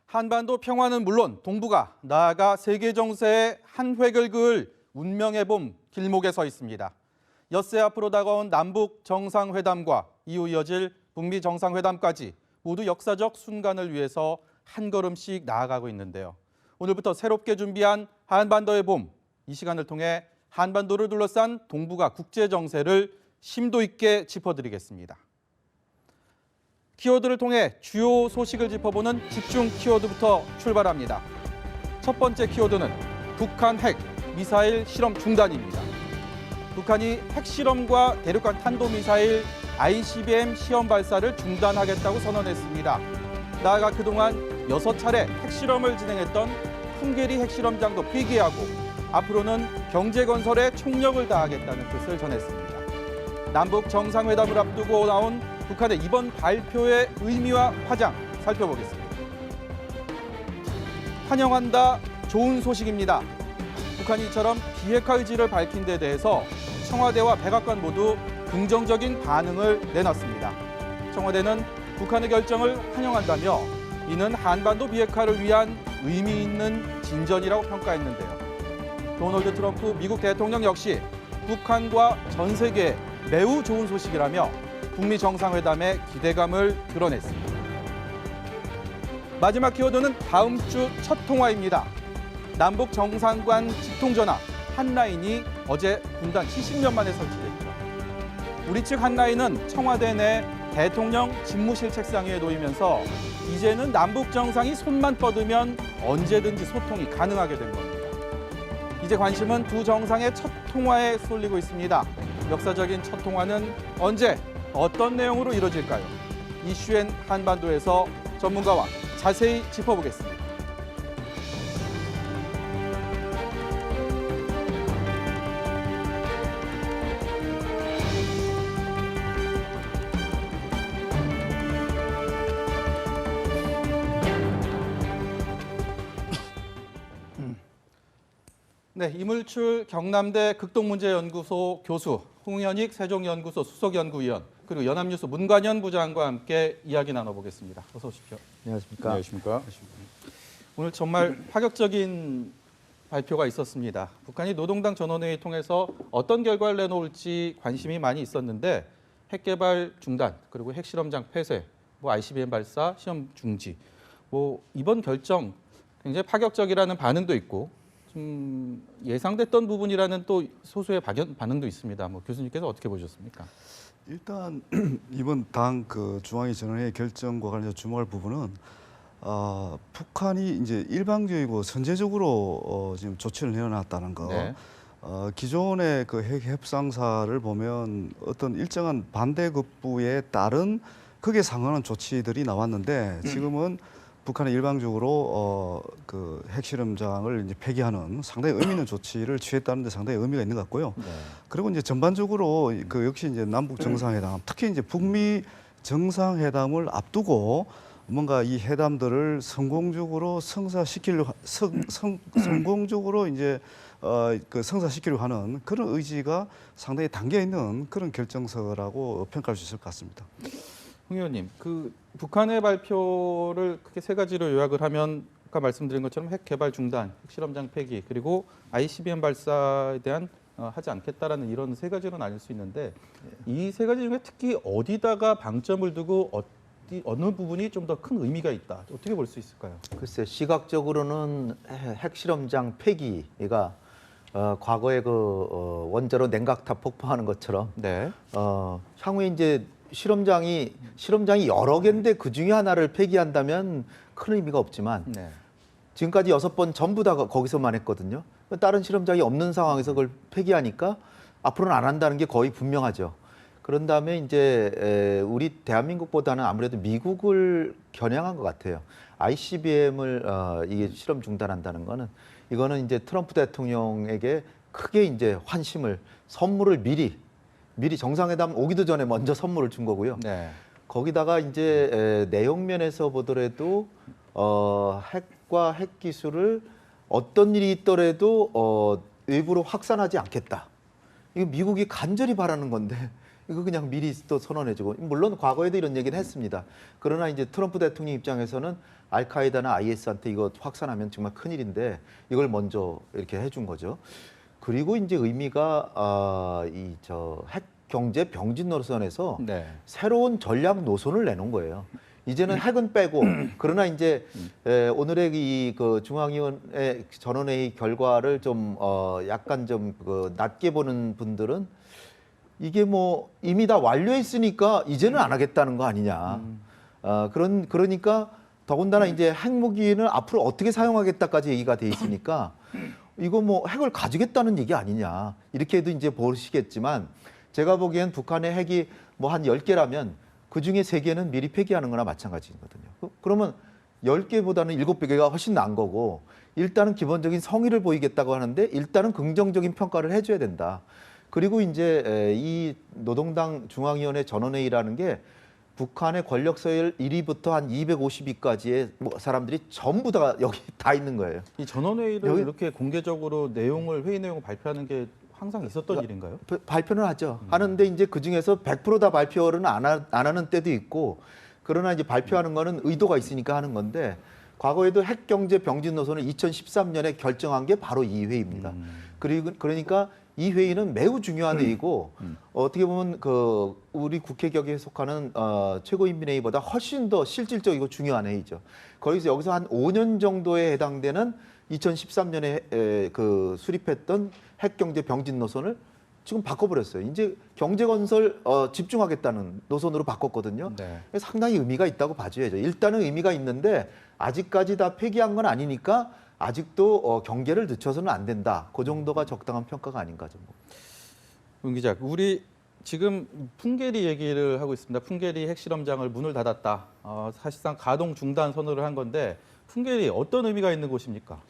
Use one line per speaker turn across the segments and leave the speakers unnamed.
한반도 평화는 물론 동북아, 나아가 세계 정세의 한 획을 그을 운명의 봄 길목에 서 있습니다. 엿새 앞으로 다가온 남북 정상회담과 이후 이어질 북미 정상회담까지 모두 역사적 순간을 위해서 한 걸음씩 나아가고 있는데요. 오늘부터 새롭게 준비한 한반도의 봄, 이 시간을 통해 한반도를 둘러싼 동북아 국제 정세를 심도 있게 짚어드리겠습니다. 키워드를 통해 주요 소식을 짚어보는 집중 키워드부터 출발합니다. 첫 번째 키워드는 북한 핵 미사일 실험 중단입니다. 북한이 핵실험과 대륙간 탄도미사일 ICBM 시험 발사를 중단하겠다고 선언했습니다. 나아가 그동안 6차례 핵실험을 진행했던 풍계리 핵실험장도 폐기하고 앞으로는 경제건설에 총력을 다하겠다는 뜻을 전했습니다. 남북 정상회담을 앞두고 나온 북한의 이번 발표의 의미와 파장 살펴보겠습니다. 환영한다, 좋은 소식입니다. 북한이 이처럼 비핵화 의지를 밝힌 데 대해서 청와대와 백악관 모두 긍정적인 반응을 내놨습니다. 청와대는 북한의 결정을 환영한다며 이는 한반도 비핵화를 위한 의미 있는 진전이라고 평가했는데요. 도널드 트럼프 미국 대통령 역시 북한과 전 세계에 매우 좋은 소식이라며 북미 정상회담에 기대감을 드러냈습니다. 마지막 키워드는 다음 주 첫 통화입니다. 남북 정상간 직통전화 한라인이 어제 분단 70년 만에 설치됐죠. 우리 측 한라인은 청와대 내 대통령 집무실 책상 위에 놓이면서 이제는 남북 정상이 손만 뻗으면 언제든지 소통이 가능하게 된 겁니다. 이제 관심은 두 정상의 첫 통화에 쏠리고 있습니다. 역사적인 첫 통화는 언제, 어떤 내용으로 이루어질까요? 이슈엔 한반도에서 전문가와 자세히 짚어보겠습니다. 네, 이물출 경남대 극동문제연구소 교수, 홍현익 세종연구소 수석연구위원, 그리고 연합뉴스 문관현 부장과 함께 이야기 나눠보겠습니다. 어서 오십시오.
안녕하십니까.
안녕하십니까.
오늘 정말 파격적인 발표가 있었습니다. 북한이 노동당 전원회의 통해서 어떤 결과를 내놓을지 관심이 많이 있었는데 핵개발 중단, 그리고 핵실험장 폐쇄, ICBM 발사 시험 중지, 이번 결정 굉장히 파격적이라는 반응도 있고 좀 예상됐던 부분이라는 또 소수의 반응도 있습니다. 교수님께서 어떻게 보셨습니까?
일단 이번 당 중앙위 전원회의 결정과 관련해서 주목할 부분은 북한이 이제 일방적이고 선제적으로 지금 조치를 내려놨다는 거.
네.
기존의 핵 협상사를 보면 어떤 일정한 반대급부에 따른 극에 상응하는 조치들이 나왔는데 지금은 북한이 일방적으로 핵실험장을 이제 폐기하는 상당히 의미 있는 조치를 취했다는 데 상당히 의미가 있는 것 같고요.
네.
그리고 이제 전반적으로 역시 이제 남북 정상회담, 특히 이제 북미 정상회담을 앞두고 뭔가 이 회담들을 성공적으로 성공적으로 이제 성사시키려고 하는 그런 의지가 상당히 담겨 있는 그런 결정서라고 평가할 수 있을 것 같습니다.
홍 의원님, 북한의 발표를 크게 세 가지로 요약을 하면 아까 말씀드린 것처럼 핵 개발 중단, 핵실험장 폐기, 그리고 ICBM 발사에 대한 하지 않겠다라는 이런 세 가지로 나뉠 수 있는데 이 세 가지 중에 특히 어디다가 방점을 두고 어느 부분이 좀 더 큰 의미가 있다. 어떻게 볼 수 있을까요?
글쎄, 시각적으로는 핵실험장 폐기가 과거에 원자로 냉각탑 폭파하는 것처럼
네.
향후에 이제 실험장이 여러 개인데 그 중에 하나를 폐기한다면 큰 의미가 없지만
네.
지금까지 6번 전부 다 거기서만 했거든요. 다른 실험장이 없는 상황에서 그걸 폐기하니까 앞으로는 안 한다는 게 거의 분명하죠. 그런 다음에 이제 우리 대한민국보다는 아무래도 미국을 겨냥한 것 같아요. ICBM을 이게 실험 중단한다는 거는 이거는 이제 트럼프 대통령에게 크게 이제 선물을 미리 정상회담 오기도 전에 먼저 선물을 준 거고요.
네.
거기다가 이제 내용면에서 보더라도 핵과 핵 기술을 어떤 일이 있더라도 외부로 확산하지 않겠다. 이거 미국이 간절히 바라는 건데 이거 그냥 미리 또 선언해주고 물론 과거에도 이런 얘기는 했습니다. 그러나 이제 트럼프 대통령 입장에서는 알카에다나 IS한테 이거 확산하면 정말 큰일인데 이걸 먼저 이렇게 해준 거죠. 그리고 이제 의미가 이 저 핵 경제 병진 노선에서
네.
새로운 전략 노선을 내놓은 거예요. 이제는 핵은 빼고 그러나 이제 오늘의 이 그 중앙위원회 전원회의 결과를 좀 약간 좀 그 낮게 보는 분들은 이게 뭐 이미 다 완료했으니까 이제는 안 하겠다는 거 아니냐. 그러니까 더군다나 이제 핵무기는 앞으로 어떻게 사용하겠다까지 얘기가 돼 있으니까 이거 뭐 핵을 가지겠다는 얘기 아니냐. 이렇게도 이제 보시겠지만 제가 보기엔 북한의 핵이 뭐 한 10개라면 그중에 3개는 미리 폐기하는 거나 마찬가지거든요. 그러면 10개보다는 7개가 훨씬 나은 거고 일단은 기본적인 성의를 보이겠다고 하는데 일단은 긍정적인 평가를 해줘야 된다. 그리고 이제 이 노동당 중앙위원회 전원회의라는 게 북한의 권력 서열 1위부터 한 250위까지의 사람들이 전부 다 여기 다 있는 거예요.
이 전원회의를
여기-
이렇게 공개적으로 회의 내용을 발표하는 게 항상 있었던 일인가요?
발표는 하죠. 하는데 이제 그 중에서 100% 다 발표를 안 하는 때도 있고 그러나 이제 발표하는 거는 의도가 있으니까 하는 건데 과거에도 핵경제 병진 노선을 2013년에 결정한 게 바로 이 회의입니다. 그러니까 이 회의는 매우 중요한 회의고 어떻게 보면 그 우리 국회 격에 속하는 최고인민회의보다 훨씬 더 실질적이고 중요한 회의죠. 거기서 여기서 한 5년 정도에 해당되는 2013년에 그 수립했던 핵경제 병진 노선을 지금 바꿔버렸어요. 이제 경제건설 집중하겠다는 노선으로 바꿨거든요.
네.
상당히 의미가 있다고 봐줘야죠. 일단은 의미가 있는데 아직까지 다 폐기한 건 아니니까 아직도 경계를 늦춰서는 안 된다. 그 정도가 적당한 평가가 아닌가 좀.
문 기자, 우리 지금 풍계리 얘기를 하고 있습니다. 풍계리 핵실험장을 문을 닫았다. 사실상 가동 중단 선언을 한 건데 풍계리 어떤 의미가 있는 곳입니까?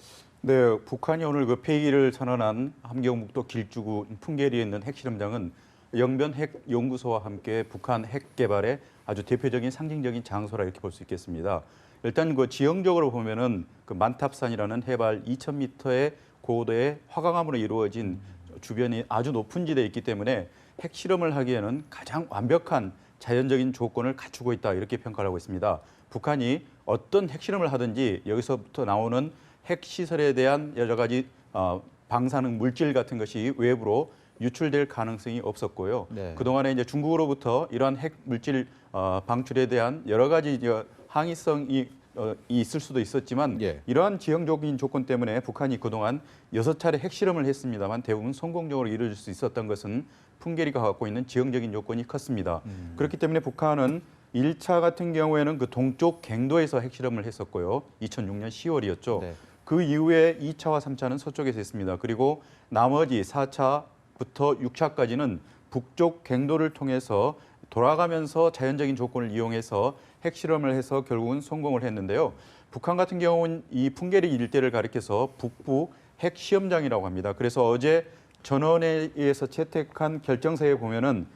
네, 북한이 오늘 그 폐기를 선언한 함경북도 길주구 풍계리에 있는 핵실험장은 영변 핵연구소와 함께 북한 핵 개발의 아주 대표적인 상징적인 장소라 이렇게 볼 수 있겠습니다. 일단 그 지형적으로 보면은 그 만탑산이라는 해발 2,000m의 고도의 화강암으로 이루어진 주변이 아주 높은 지대에 있기 때문에 핵실험을 하기에는 가장 완벽한 자연적인 조건을 갖추고 있다 이렇게 평가를 하고 있습니다. 북한이 어떤 핵실험을 하든지 여기서부터 나오는 핵시설에 대한 여러 가지 방사능 물질 같은 것이 외부로 유출될 가능성이 없었고요.
네.
그동안에 이제 중국으로부터 이러한 핵 물질 방출에 대한 여러 가지 항의성이 있을 수도 있었지만
예.
이러한 지형적인 조건 때문에 북한이 그동안 6차례 핵실험을 했습니다만 대부분 성공적으로 이루어질 수 있었던 것은 풍계리가 갖고 있는 지형적인 요건이 컸습니다. 그렇기 때문에 북한은 1차 같은 경우에는 그 동쪽 갱도에서 핵실험을 했었고요. 2006년 10월이었죠.
네.
그 이후에 2차와 3차는 서쪽에서 했습니다. 그리고 나머지 4차부터 6차까지는 북쪽 갱도를 통해서 돌아가면서 자연적인 조건을 이용해서 핵실험을 해서 결국은 성공을 했는데요. 북한 같은 경우는 이 풍계리 일대를 가리켜서 북부 핵시험장이라고 합니다. 그래서 어제 전원회의에서 채택한 결정서에 보면은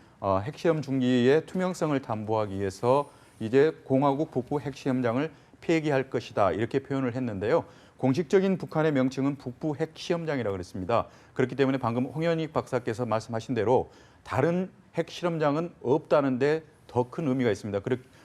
핵시험 중기의 투명성을 담보하기 위해서 이제 공화국 북부 핵시험장을 폐기할 것이다 이렇게 표현을 했는데요. 공식적인 북한의 명칭은 북부 핵시험장이라고 그랬습니다. 그렇기 때문에 방금 홍현익 박사께서 말씀하신 대로 다른 핵실험장은 없다는데 더 큰 의미가 있습니다.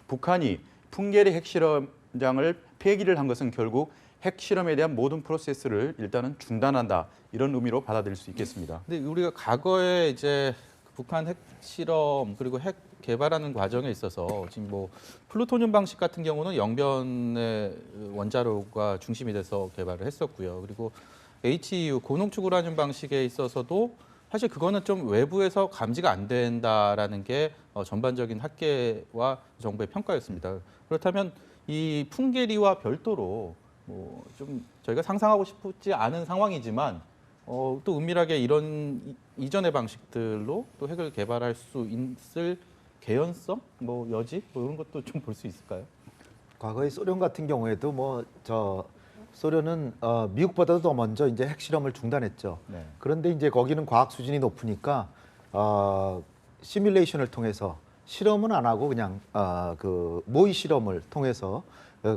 북한이 풍계리 핵실험장을 폐기를 한 것은 결국 핵실험에 대한 모든 프로세스를 일단은 중단한다 이런 의미로 받아들일 수 있겠습니다.
근데 우리가 과거에 이제 북한 핵실험 그리고 핵 개발하는 과정에 있어서 지금 뭐 플루토늄 방식 같은 경우는 영변의 원자로가 중심이 돼서 개발을 했었고요. 그리고 HEU 고농축 우라늄 방식에 있어서도 사실 그거는 좀 외부에서 감지가 안 된다라는 게 전반적인 학계와 정부의 평가였습니다. 그렇다면 이 풍계리와 별도로 뭐 좀 저희가 상상하고 싶지 않은 상황이지만 또 은밀하게 이런 이전의 방식들로 또 핵을 개발할 수 있을 개연성, 뭐 여지, 뭐 이런 것도 좀 볼 수 있을까요?
과거에 소련 같은 경우에도 소련은 미국보다도 더 먼저 이제 핵실험을 중단했죠.
네.
그런데 이제 거기는 과학 수준이 높으니까 시뮬레이션을 통해서 실험은 안 하고 그냥 그 모의 실험을 통해서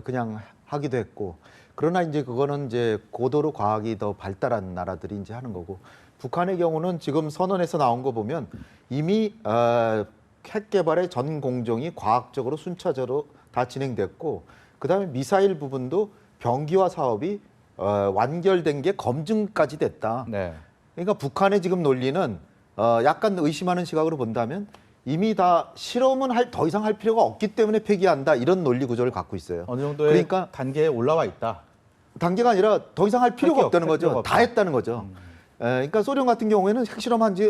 그냥 하기도 했고 그러나 이제 그거는 이제 고도로 과학이 더 발달한 나라들이 이제 하는 거고 북한의 경우는 지금 선언에서 나온 거 보면 이미 핵 개발의 전 공정이 과학적으로 순차적으로 다 진행됐고, 그다음에 미사일 부분도 병기화 사업이 완결된 게 검증까지 됐다.
네.
그러니까 북한의 지금 논리는 약간 의심하는 시각으로 본다면 이미 다 실험은 더 이상 할 필요가 없기 때문에 폐기한다, 이런 논리 구조를 갖고 있어요.
어느 정도의
그러니까
단계에 올라와 있다.
단계가 아니라 더 이상 할 필요가
할 게
없다는
할 필요가
거죠.
없다.
다 했다는 거죠. 그러니까 소련 같은 경우에는 핵실험한 지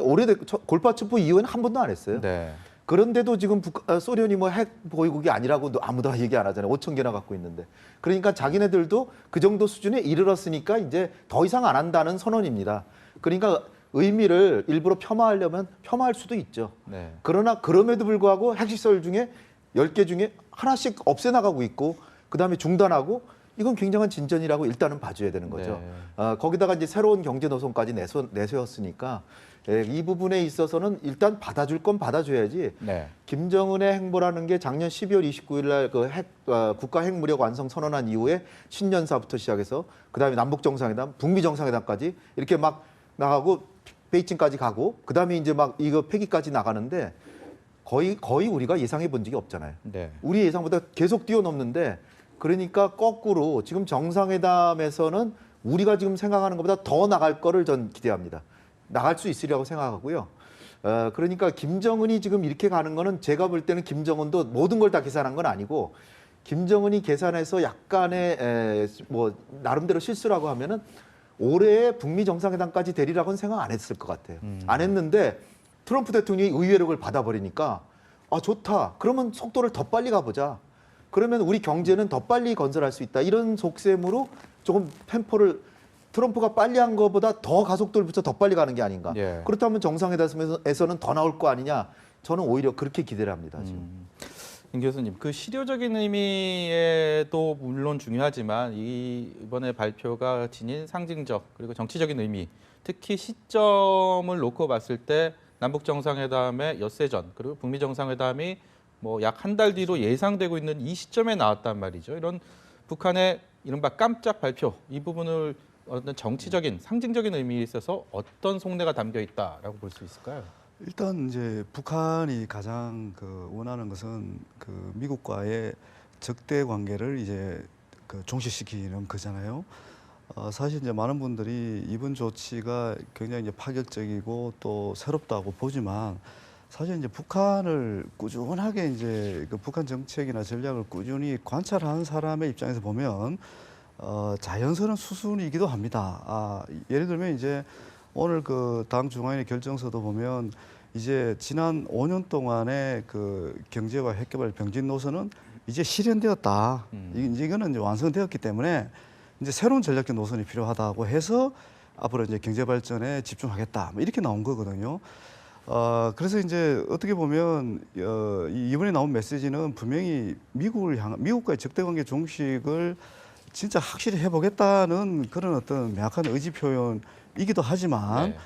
골바초프 이후에는 한 번도 안 했어요.
네.
그런데도 지금 소련이 뭐 핵 보유국이 아니라고 아무도 얘기 안 하잖아요. 5천 개나 갖고 있는데. 그러니까 자기네들도 그 정도 수준에 이르렀으니까 이제 더 이상 안 한다는 선언입니다. 그러니까 의미를 일부러 폄하하려면 폄하할 수도 있죠.
네.
그러나 그럼에도 불구하고 핵시설 중에 10개 중에 하나씩 없애나가고 있고, 그다음에 중단하고, 이건 굉장한 진전이라고 일단은 봐줘야 되는 거죠.
네.
거기다가 이제 새로운 경제 노선까지 내세웠으니까 이 부분에 있어서는 일단 받아줄 건 받아줘야지.
네.
김정은의 행보라는 게 작년 12월 29일 날 그 국가 핵무력 완성 선언한 이후에 신년사부터 시작해서 그다음에 남북 정상회담, 북미 정상회담까지 이렇게 막 나가고 베이징까지 가고, 그다음에 이제 막 이거 폐기까지 나가는데 거의 우리가 예상해 본 적이 없잖아요.
네.
우리 예상보다 계속 뛰어넘는데, 그러니까 거꾸로 지금 정상회담에서는 우리가 지금 생각하는 것보다 더 나갈 거를 전 기대합니다. 나갈 수 있으리라고 생각하고요. 그러니까 김정은이 지금 이렇게 가는 거는 제가 볼 때는 김정은도 모든 걸 다 계산한 건 아니고, 김정은이 계산해서 약간의 뭐 나름대로 실수라고 하면은 올해 북미 정상회담까지 되리라고는 생각 안 했을 것 같아요. 안 했는데 트럼프 대통령이 의외로 그걸 받아버리니까 아, 좋다. 그러면 속도를 더 빨리 가보자. 그러면 우리 경제는 더 빨리 건설할 수 있다. 이런 속셈으로 조금 템포를 트럼프가 빨리 한 것보다 더 가속도를 붙여 더 빨리 가는 게 아닌가.
예.
그렇다면 정상회담에서는 더 나올 거 아니냐. 저는 오히려 그렇게 기대를 합니다. 지금.
임 교수님, 그 실효적인 의미에도 물론 중요하지만 이번에 발표가 지닌 상징적 그리고 정치적인 의미, 특히 시점을 놓고 봤을 때 남북 정상회담의 엿새 전, 그리고 북미 정상회담이 뭐 약 한 달 뒤로 예상되고 있는 이 시점에 나왔단 말이죠. 이런 북한의 이른바 깜짝 발표, 이 부분을 어떤 정치적인 상징적인 의미에 있어서 어떤 속내가 담겨 있다라고 볼 수 있을까요?
일단 이제 북한이 가장 원하는 것은 미국과의 적대 관계를 이제 종식시키는 거잖아요. 사실 이제 많은 분들이 이번 조치가 굉장히 이제 파격적이고 또 새롭다고 보지만, 사실 이제 북한을 꾸준하게 이제 북한 정책이나 전략을 꾸준히 관찰하는 사람의 입장에서 보면 자연스러운 수순이기도 합니다. 예를 들면 이제 오늘 당 중앙위원회 결정서도 보면 이제 지난 5년 동안의 경제와 핵개발 병진 노선은 이제 실현되었다. 이거는 이제 완성되었기 때문에 이제 새로운 전략적 노선이 필요하다고 해서 앞으로 이제 경제 발전에 집중하겠다. 뭐 이렇게 나온 거거든요. 그래서 이제 어떻게 보면 이번에 나온 메시지는 분명히 미국과의 적대관계 종식을 진짜 확실히 해보겠다는 그런 어떤 명확한 의지 표현이기도 하지만,
네.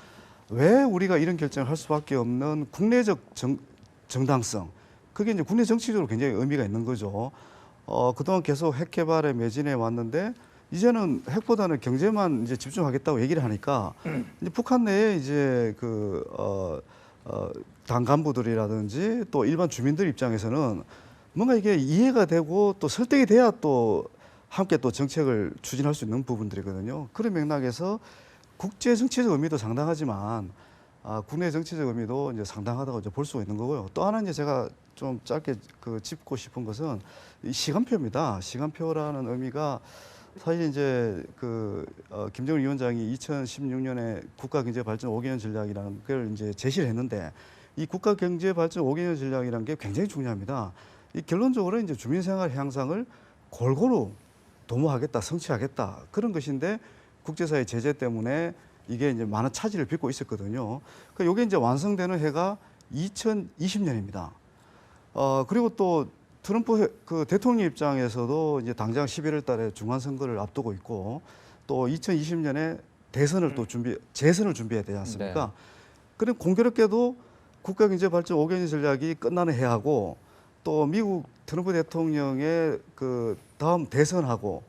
왜 우리가 이런 결정을 할 수밖에 없는 국내적 정당성, 그게 이제 국내 정치적으로 굉장히 의미가 있는 거죠. 그동안 계속 핵 개발에 매진해 왔는데 이제는 핵보다는 경제만 이제 집중하겠다고 얘기를 하니까 이제 북한 내에 이제 당 간부들이라든지 또 일반 주민들 입장에서는 뭔가 이게 이해가 되고 또 설득이 돼야 또 함께 또 정책을 추진할 수 있는 부분들이거든요. 그런 맥락에서 국제 정치적 의미도 상당하지만 국내 정치적 의미도 이제 상당하다고 이제 볼 수가 있는 거고요. 또 하나 이제 제가 좀 짧게 짚고 싶은 것은 이 시간표입니다. 시간표라는 의미가 사실 이제 김정은 위원장이 2016년에 국가경제발전 5개년 전략이라는 걸 이제 제시를 했는데, 이 국가경제발전 5개년 전략이라는 게 굉장히 중요합니다. 이 결론적으로 이제 주민생활 향상을 골고루 도모하겠다, 성취하겠다, 그런 것인데 국제사회 제재 때문에 이게 이제 많은 차질을 빚고 있었거든요. 그러니까 이게 이제 완성되는 해가 2020년입니다. 그리고 또 트럼프 대통령 입장에서도 이제 당장 11월 달에 중간선거를 앞두고 있고, 또 2020년에 대선을 또 재선을 준비해야 되지 않습니까?
네.
그럼 공교롭게도 국가경제발전 5개년 전략이 끝나는 해하고 또 미국 트럼프 대통령의 다음 대선하고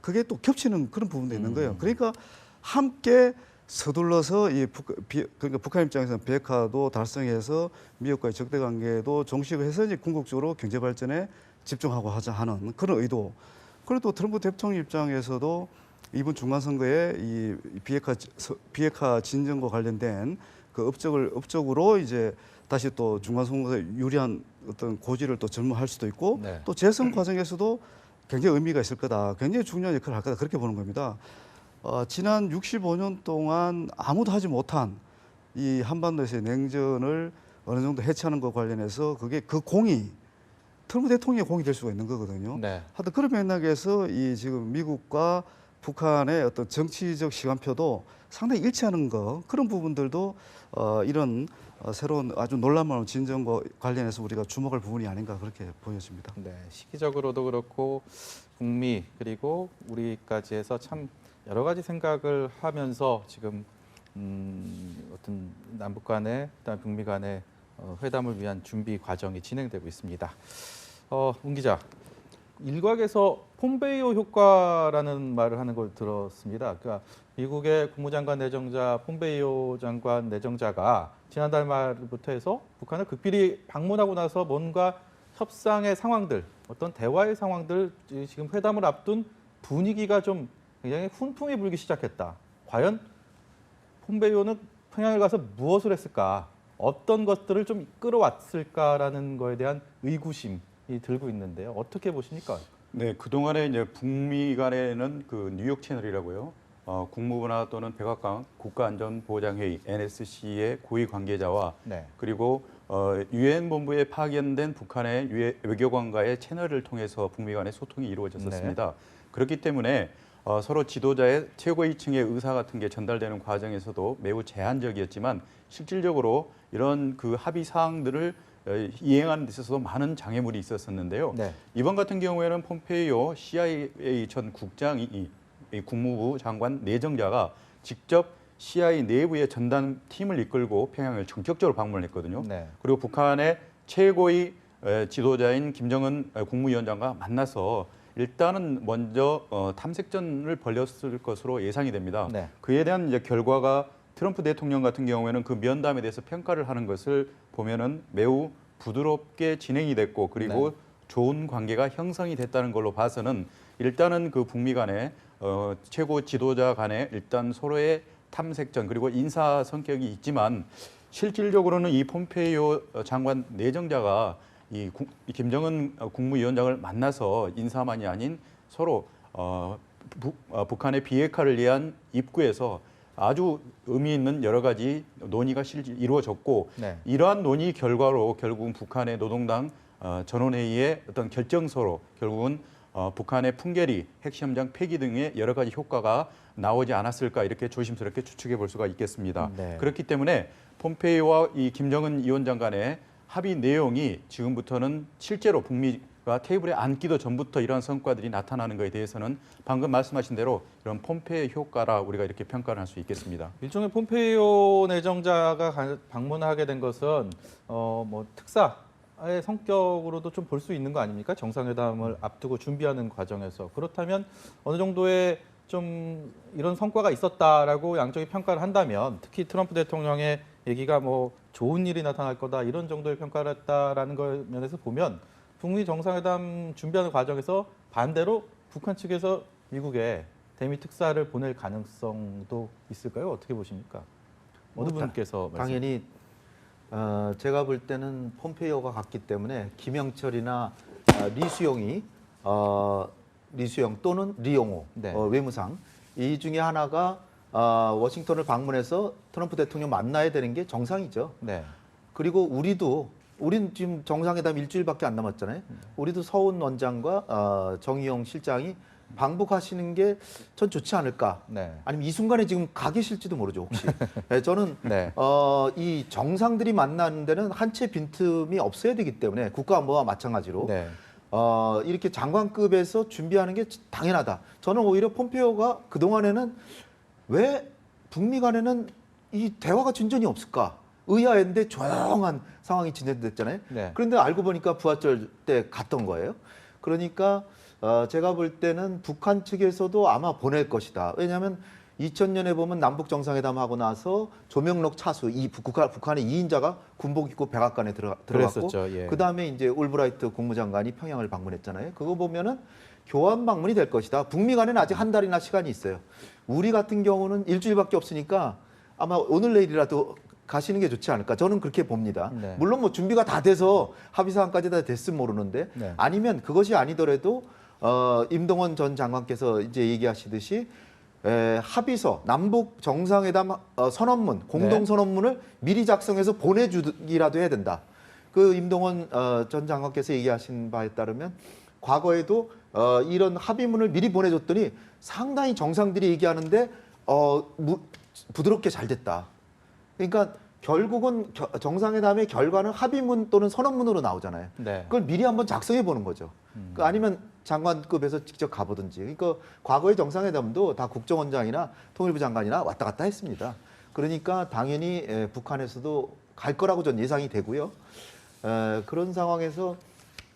그게 또 겹치는 그런 부분도 있는 거예요. 그러니까 함께 서둘러서 그러니까 북한 입장에서는 비핵화도 달성해서 미국과의 적대 관계도 종식을 해서 이제 궁극적으로 경제 발전에 집중하고 하자 하는 그런 의도. 그리고 또 트럼프 대통령 입장에서도 이번 중간 선거에 이 비핵화 진전과 관련된 그 업적으로 이제 다시 또 중간 선거에 유리한 어떤 고지를 또 점할 수도 있고
네.
또 재선 과정에서도 굉장히 의미가 있을 거다. 굉장히 중요한 역할을 할 거다. 그렇게 보는 겁니다. 지난 65년 동안 아무도 하지 못한 이 한반도에서의 냉전을 어느 정도 해체하는 것 관련해서 그게 그 공이 트럼프 대통령의 공이 될 수가 있는 거거든요.
네.
하여튼 그런 맥락에서 이 지금 미국과 북한의 어떤 정치적 시간표도 상당히 일치하는 거 그런 부분들도 이런 새로운 아주 놀라운 진전과 관련해서 우리가 주목할 부분이 아닌가 그렇게 보여집니다.
네, 시기적으로도 그렇고 북미 그리고 우리까지 해서 참 여러 가지 생각을 하면서 지금 어떤 남북 간의 그다음 북미 간의 회담을 위한 준비 과정이 진행되고 있습니다. 운 기자, 일각에서 폼페이오 효과라는 말을 하는 걸 들었습니다. 그러니까 미국의 국무장관 내정자 폼페이오 장관 내정자가 지난달 말부터 해서 북한을 극비리 방문하고 나서 뭔가 협상의 상황들, 어떤 대화의 상황들, 지금 회담을 앞둔 분위기가 좀 굉장히 훈풍이 불기 시작했다. 과연 폼페이오는 평양을 가서 무엇을 했을까? 어떤 것들을 좀 끌어왔을까라는 거에 대한 의구심이 들고 있는데요. 어떻게 보십니까?
네, 그동안에 이제 북미 간에는 그 뉴욕 채널이라고요. 국무부나 또는 백악관 국가안전보장회의 NSC의 고위 관계자와
네.
그리고 유엔 본부에 파견된 북한의 외교관과의 채널을 통해서 북미 간의 소통이 이루어졌었습니다. 그렇기 때문에 서로 지도자의 최고위층의 의사 같은 게 전달되는 과정에서도 매우 제한적이었지만 실질적으로 이런 그 합의 사항들을 이행하는 데 있어서도 많은 장애물이 있었었는데요.
네.
이번 같은 경우에는 폼페이오 CIA 전 국장이 이 국무부 장관 내정자가 직접 CIA 내부의 전담 팀을 이끌고 평양을 전격적으로 방문했거든요.
네.
그리고 북한의 최고의 지도자인 김정은 국무위원장과 만나서 일단은 먼저 탐색전을 벌였을 것으로 예상이 됩니다.
네.
그에 대한 이제 결과가 트럼프 대통령 같은 경우에는 그 면담에 대해서 평가를 하는 것을 보면은 매우 부드럽게 진행이 됐고 그리고
네.
좋은 관계가 형성이 됐다는 걸로 봐서는 일단은 그 북미 간의 최고 지도자 간에 일단 서로의 탐색전 그리고 인사 성격이 있지만 실질적으로는 이 폼페이오 장관 내정자가 이 김정은 국무위원장을 만나서 인사만이 아닌 서로 북한의 비핵화를 위한 입구에서 아주 의미 있는 여러 가지 논의가 이루어졌고
네.
이러한 논의 결과로 결국은 북한의 노동당 전원회의의 어떤 결정서로 결국은 북한의 풍계리, 핵시험장 폐기 등의 여러 가지 효과가 나오지 않았을까 이렇게 조심스럽게 추측해 볼 수가 있겠습니다.
네.
그렇기 때문에 폼페이오와 이 김정은 위원장 간의 합의 내용이 지금부터는 실제로 북미가 테이블에 앉기도 전부터 이러한 성과들이 나타나는 것에 대해서는 방금 말씀하신 대로 이런 폼페이 효과라 우리가 이렇게 평가를 할 수 있겠습니다.
일종의 폼페이오 내정자가 방문하게 된 것은 뭐 특사의 성격으로도 좀 볼 수 있는 거 아닙니까? 정상회담을 앞두고 준비하는 과정에서 그렇다면 어느 정도의 좀 이런 성과가 있었다라고 양쪽이 평가를 한다면 특히 트럼프 대통령의 얘기가 뭐 좋은 일이 나타날 거다 이런 정도의 평가를 했다라는 걸 면에서 보면 북미 정상회담 준비하는 과정에서 반대로 북한 측에서 미국에 대미 특사를 보낼 가능성도 있을까요? 어떻게 보십니까? 어느 분께서
당연히 제가 볼 때는 폼페이오가 갔기 때문에 김영철이나 리수영 또는 리용호
네.
외무상 이 중에 하나가 워싱턴을 방문해서 트럼프 대통령 만나야 되는 게 정상이죠.
네.
그리고 우린 지금 정상회담 일주일밖에 안 남았잖아요. 우리도 서훈 원장과 정의용 실장이 방북하시는 게 전 좋지 않을까.
네.
아니면 이 순간에 지금 가 계실지도 모르죠, 혹시. 네, 저는
네.
이 정상들이 만나는 데는 한 채 빈틈이 없어야 되기 때문에 국가안보와 마찬가지로
네.
이렇게 장관급에서 준비하는 게 당연하다. 저는 오히려 폼페이오가 그동안에는 왜 북미 간에는 이 대화가 진전이 없을까? 의아했는데 조용한 상황이 진행됐잖아요.
네.
그런데 알고 보니까 부활절 때 갔던 거예요. 그러니까 제가 볼 때는 북한 측에서도 아마 보낼 것이다. 왜냐하면 2000년에 보면 남북 정상회담 하고 나서 조명록 차수 이 북한의 2인자가 군복 입고 백악관에 들어갔고
그랬었죠. 예.
그다음에 이제 올브라이트 국무장관이 평양을 방문했잖아요. 그거 보면은 교환 방문이 될 것이다. 북미 간에는 아직 한 달이나 시간이 있어요. 우리 같은 경우는 일주일밖에 없으니까 아마 오늘 내일이라도 가시는 게 좋지 않을까. 저는 그렇게 봅니다.
네. 물론
물론 뭐 준비가 다 돼서 합의 사항까지 다 됐으면 모르는데
네.
아니면 그것이 아니더라도 임동원 전 장관께서 이제 얘기하시듯이 합의서 남북 정상회담 선언문 공동 선언문을 미리 작성해서 보내주기라도 해야 된다. 그 임동원 전 장관께서 얘기하신 바에 따르면 과거에도 이런 합의문을 미리 보내줬더니 상당히 정상들이 얘기하는데 부드럽게 잘 됐다. 그러니까 결국은 정상회담의 결과는 합의문 또는 선언문으로 나오잖아요.
네.
그걸 미리 한번 작성해 보는 거죠. 아니면 장관급에서 직접 가보든지. 그러니까 과거의 정상회담도 다 국정원장이나 통일부 장관이나 왔다 갔다 했습니다. 그러니까 당연히 북한에서도 갈 거라고 전 예상이 되고요. 그런 상황에서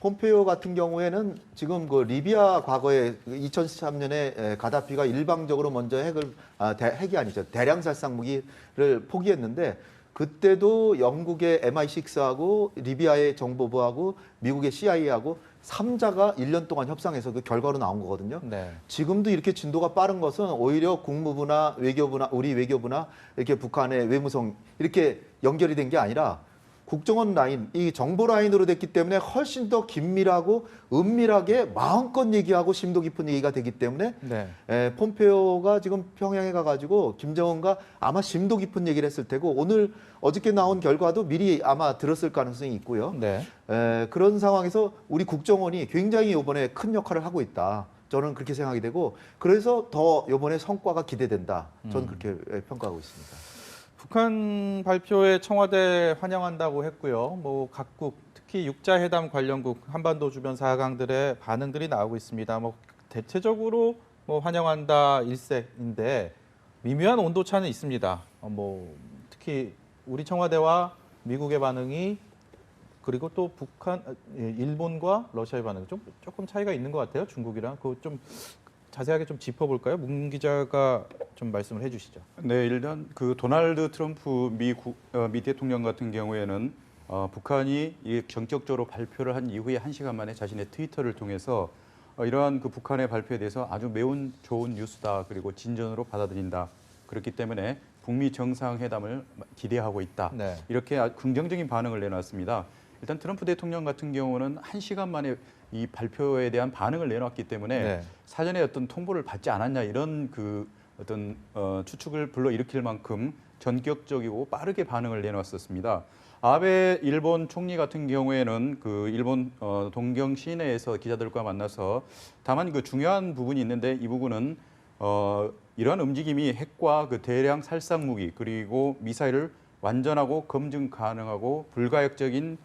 폼페이오 같은 경우에는 지금 그 리비아 과거에 2013년에 가다피가 일방적으로 먼저 핵이 아니죠. 대량 살상 무기를 포기했는데 그때도 영국의 MI6하고 리비아의 정보부하고 미국의 CIA하고 3자가 1년 동안 협상해서 그 결과로 나온 거거든요.
네.
지금도 이렇게 진도가 빠른 것은 오히려 국무부나 외교부나 우리 외교부나 이렇게 북한의 외무성 이렇게 연결이 된 게 아니라 국정원 라인, 이 정보 라인으로 됐기 때문에 훨씬 더 긴밀하고 은밀하게 마음껏 얘기하고 심도 깊은 얘기가 되기 때문에
네.
폼페이오가 지금 평양에 가가지고 김정은과 아마 심도 깊은 얘기를 했을 테고 어저께 나온 결과도 미리 아마 들었을 가능성이 있고요.
네.
그런 상황에서 우리 국정원이 굉장히 이번에 큰 역할을 하고 있다. 저는 그렇게 생각이 되고 그래서 더 이번에 성과가 기대된다. 저는 그렇게 평가하고 있습니다.
북한 발표에 청와대 환영한다고 했고요. 뭐 각국 특히 육자회담 관련국 한반도 주변 4강들의 반응들이 나오고 있습니다. 뭐 대체적으로 뭐 환영한다 일색인데 미묘한 온도 차는 있습니다. 뭐 특히 우리 청와대와 미국의 반응이 그리고 또 북한, 일본과 러시아의 반응 조금 차이가 있는 것 같아요. 중국이랑 그거 좀 자세하게 좀 짚어볼까요? 문 기자가 좀 말씀을 해주시죠.
네, 일단 그 도널드 트럼프 미 대통령 같은 경우에는 북한이 이 전격적으로 발표를 한 이후에 1시간 만에 자신의 트위터를 통해서 이러한 그 북한의 발표에 대해서 아주 매우 좋은 뉴스다. 그리고 진전으로 받아들인다. 그렇기 때문에 북미 정상회담을 기대하고 있다.
네.
이렇게 아주 긍정적인 반응을 내놨습니다. 일단 트럼프 대통령 같은 경우는 1시간 만에 이 발표에 대한 반응을 내놨기 때문에
네.
사전에 어떤 통보를 받지 않았냐 이런 그 어떤 추측을 불러일으킬 만큼 전격적이고 빠르게 반응을 내놨었습니다. 아베 일본 총리 같은 경우에는 그 일본 동경 시내에서 기자들과 만나서 다만 그 중요한 부분이 있는데 이 부분은 이러한 움직임이 핵과 그 대량 살상 무기 그리고 미사일을 완전하고 검증 가능하고 불가역적인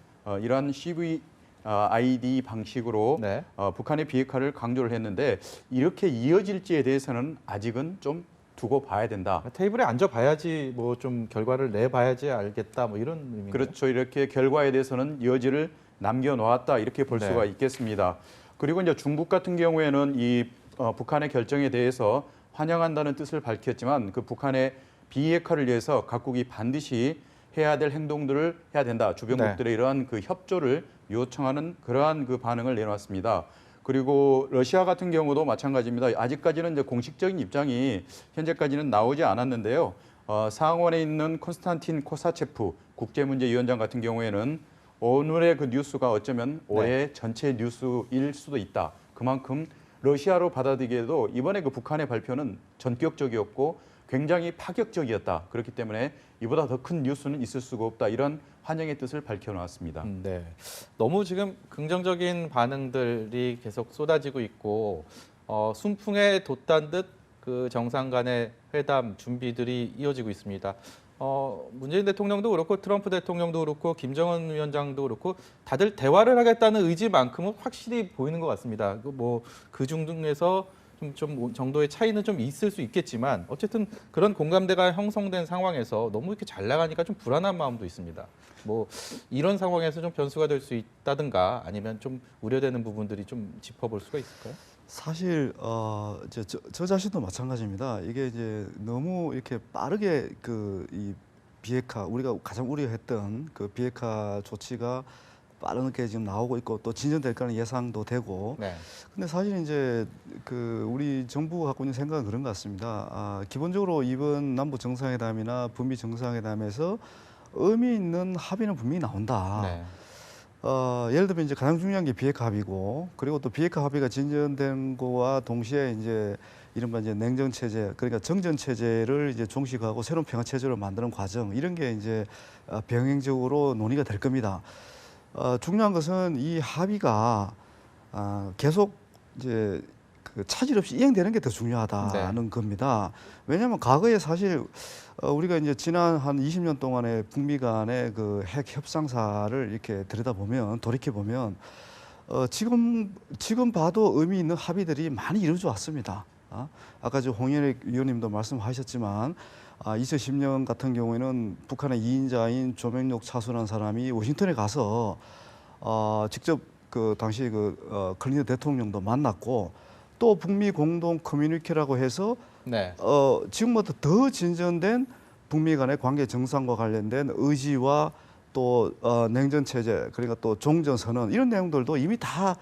이러한 CVID 방식으로
네.
북한의 비핵화를 강조를 했는데 이렇게 이어질지에 대해서는 아직은 좀 두고 봐야 된다.
테이블에 앉아봐야지 뭐 좀 결과를 내봐야지 알겠다 뭐 이런 의미인가요?
그렇죠. 이렇게 결과에 대해서는 여지를 남겨놓았다 이렇게 볼
네.
수가 있겠습니다. 그리고 이제 중국 같은 경우에는 이 북한의 결정에 대해서 환영한다는 뜻을 밝혔지만 그 북한의 비핵화를 위해서 각국이 반드시 해야 될 행동들을 해야 된다. 주변국들의
네.
이러한 그 협조를 요청하는 그러한 그 반응을 내놓았습니다. 그리고 러시아 같은 경우도 마찬가지입니다. 아직까지는 이제 공식적인 입장이 현재까지는 나오지 않았는데요. 상원에 있는 콘스탄틴 코사체프 국제문제위원장 같은 경우에는 오늘의 그 뉴스가 어쩌면 올해 전체 뉴스일 수도 있다. 그만큼 러시아로 받아들이기에도 이번에 그 북한의 발표는 전격적이었고 굉장히 파격적이었다. 그렇기 때문에 이보다 더 큰 뉴스는 있을 수가 없다. 이런 환영의 뜻을 밝혀놓았습니다.
네. 너무 지금 긍정적인 반응들이 계속 쏟아지고 있고 순풍에 돛단 듯 그 정상 간의 회담 준비들이 이어지고 있습니다. 문재인 대통령도 그렇고 트럼프 대통령도 그렇고 김정은 위원장도 그렇고 다들 대화를 하겠다는 의지만큼은 확실히 보이는 것 같습니다. 그 중에서 좀 정도의 차이는 좀 있을 수 있겠지만 어쨌든 그런 공감대가 형성된 상황에서 너무 이렇게 잘 나가니까 좀 불안한 마음도 있습니다. 뭐 이런 상황에서 좀 변수가 될 수 있다든가 아니면 좀 우려되는 부분들이 좀 짚어볼 수가 있을까요?
사실 이제 저 자신도 마찬가지입니다. 이게 이제 너무 이렇게 빠르게 이 비핵화 우리가 가장 우려했던 그 비핵화 조치가 빠르게 지금 나오고 있고 또 진전될 거라는 예상도 되고.
네.
근데 사실 이제 우리 정부가 갖고 있는 생각은 그런 것 같습니다. 기본적으로 이번 남북 정상회담이나 북미 정상회담에서 의미 있는 합의는 분명히 나온다.
네.
예를 들면 이제 가장 중요한 게 비핵화 합의고, 그리고 또 비핵화 합의가 진전된 거와 동시에 이제 이른바 이제 냉전 체제, 그러니까 정전 체제를 이제 종식하고 새로운 평화 체제로 만드는 과정, 이런 게 이제 병행적으로 논의가 될 겁니다. 중요한 것은 이 합의가 계속 이제 차질 없이 이행되는 게 더 중요하다는 겁니다. 왜냐하면 과거에 사실 우리가 이제 지난 한 20년 동안의 북미 간의 그 핵 협상사를 이렇게 들여다보면, 돌이켜보면 지금 봐도 의미 있는 합의들이 많이 이루어져 왔습니다. 아까 홍현익 위원님도 말씀하셨지만 2010년 같은 경우에는 북한의 2인자인 조명록 차수라는 사람이 워싱턴에 가서 직접 당시 클린턴 대통령도 만났고, 또 북미 공동 커뮤니케라고 해서
네.
지금보다 더 진전된 북미 간의 관계 정상과 관련된 의지와 또 냉전 체제, 그러니까 또 종전 선언, 이런 내용들도 이미 다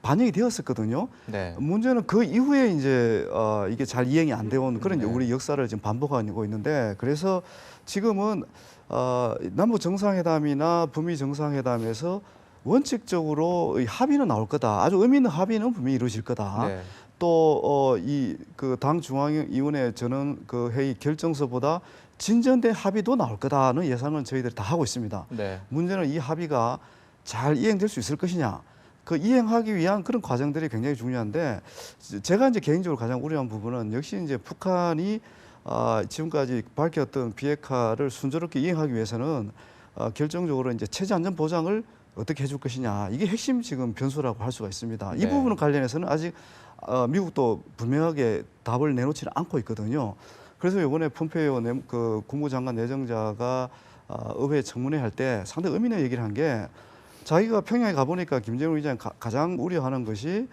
반영이 되었었거든요.
네.
문제는 그 이후에 이제 이게 잘 이행이 안 되어 온 그런
네.
우리 역사를 지금 반복하고 있는데, 그래서 지금은 남북 정상회담이나 북미 정상회담에서 원칙적으로 이 합의는 나올 거다. 아주 의미 있는 합의는 분명히 이루어질 거다.
네.
또 당 중앙위원회 전원 회의 결정서보다 진전된 합의도 나올 거다는 예상은 저희들이 다 하고 있습니다.
네.
문제는 이 합의가 잘 이행될 수 있을 것이냐. 그 이행하기 위한 그런 과정들이 굉장히 중요한데, 제가 이제 개인적으로 가장 우려한 부분은 역시 이제 북한이 지금까지 밝혔던 비핵화를 순조롭게 이행하기 위해서는 결정적으로 이제 체제 안전 보장을 어떻게 해줄 것이냐, 이게 핵심 지금 변수라고 할 수가 있습니다. 이
네.
부분 관련해서는 아직 미국도 분명하게 답을 내놓지는 않고 있거든요. 그래서 이번에 폼페이오 국무장관 내정자가 의회 청문회 할 때 상당히 의미 있는 얘기를 한 게, 자기가 평양에 가보니까 김정은 위원장이 가장 우려하는 것이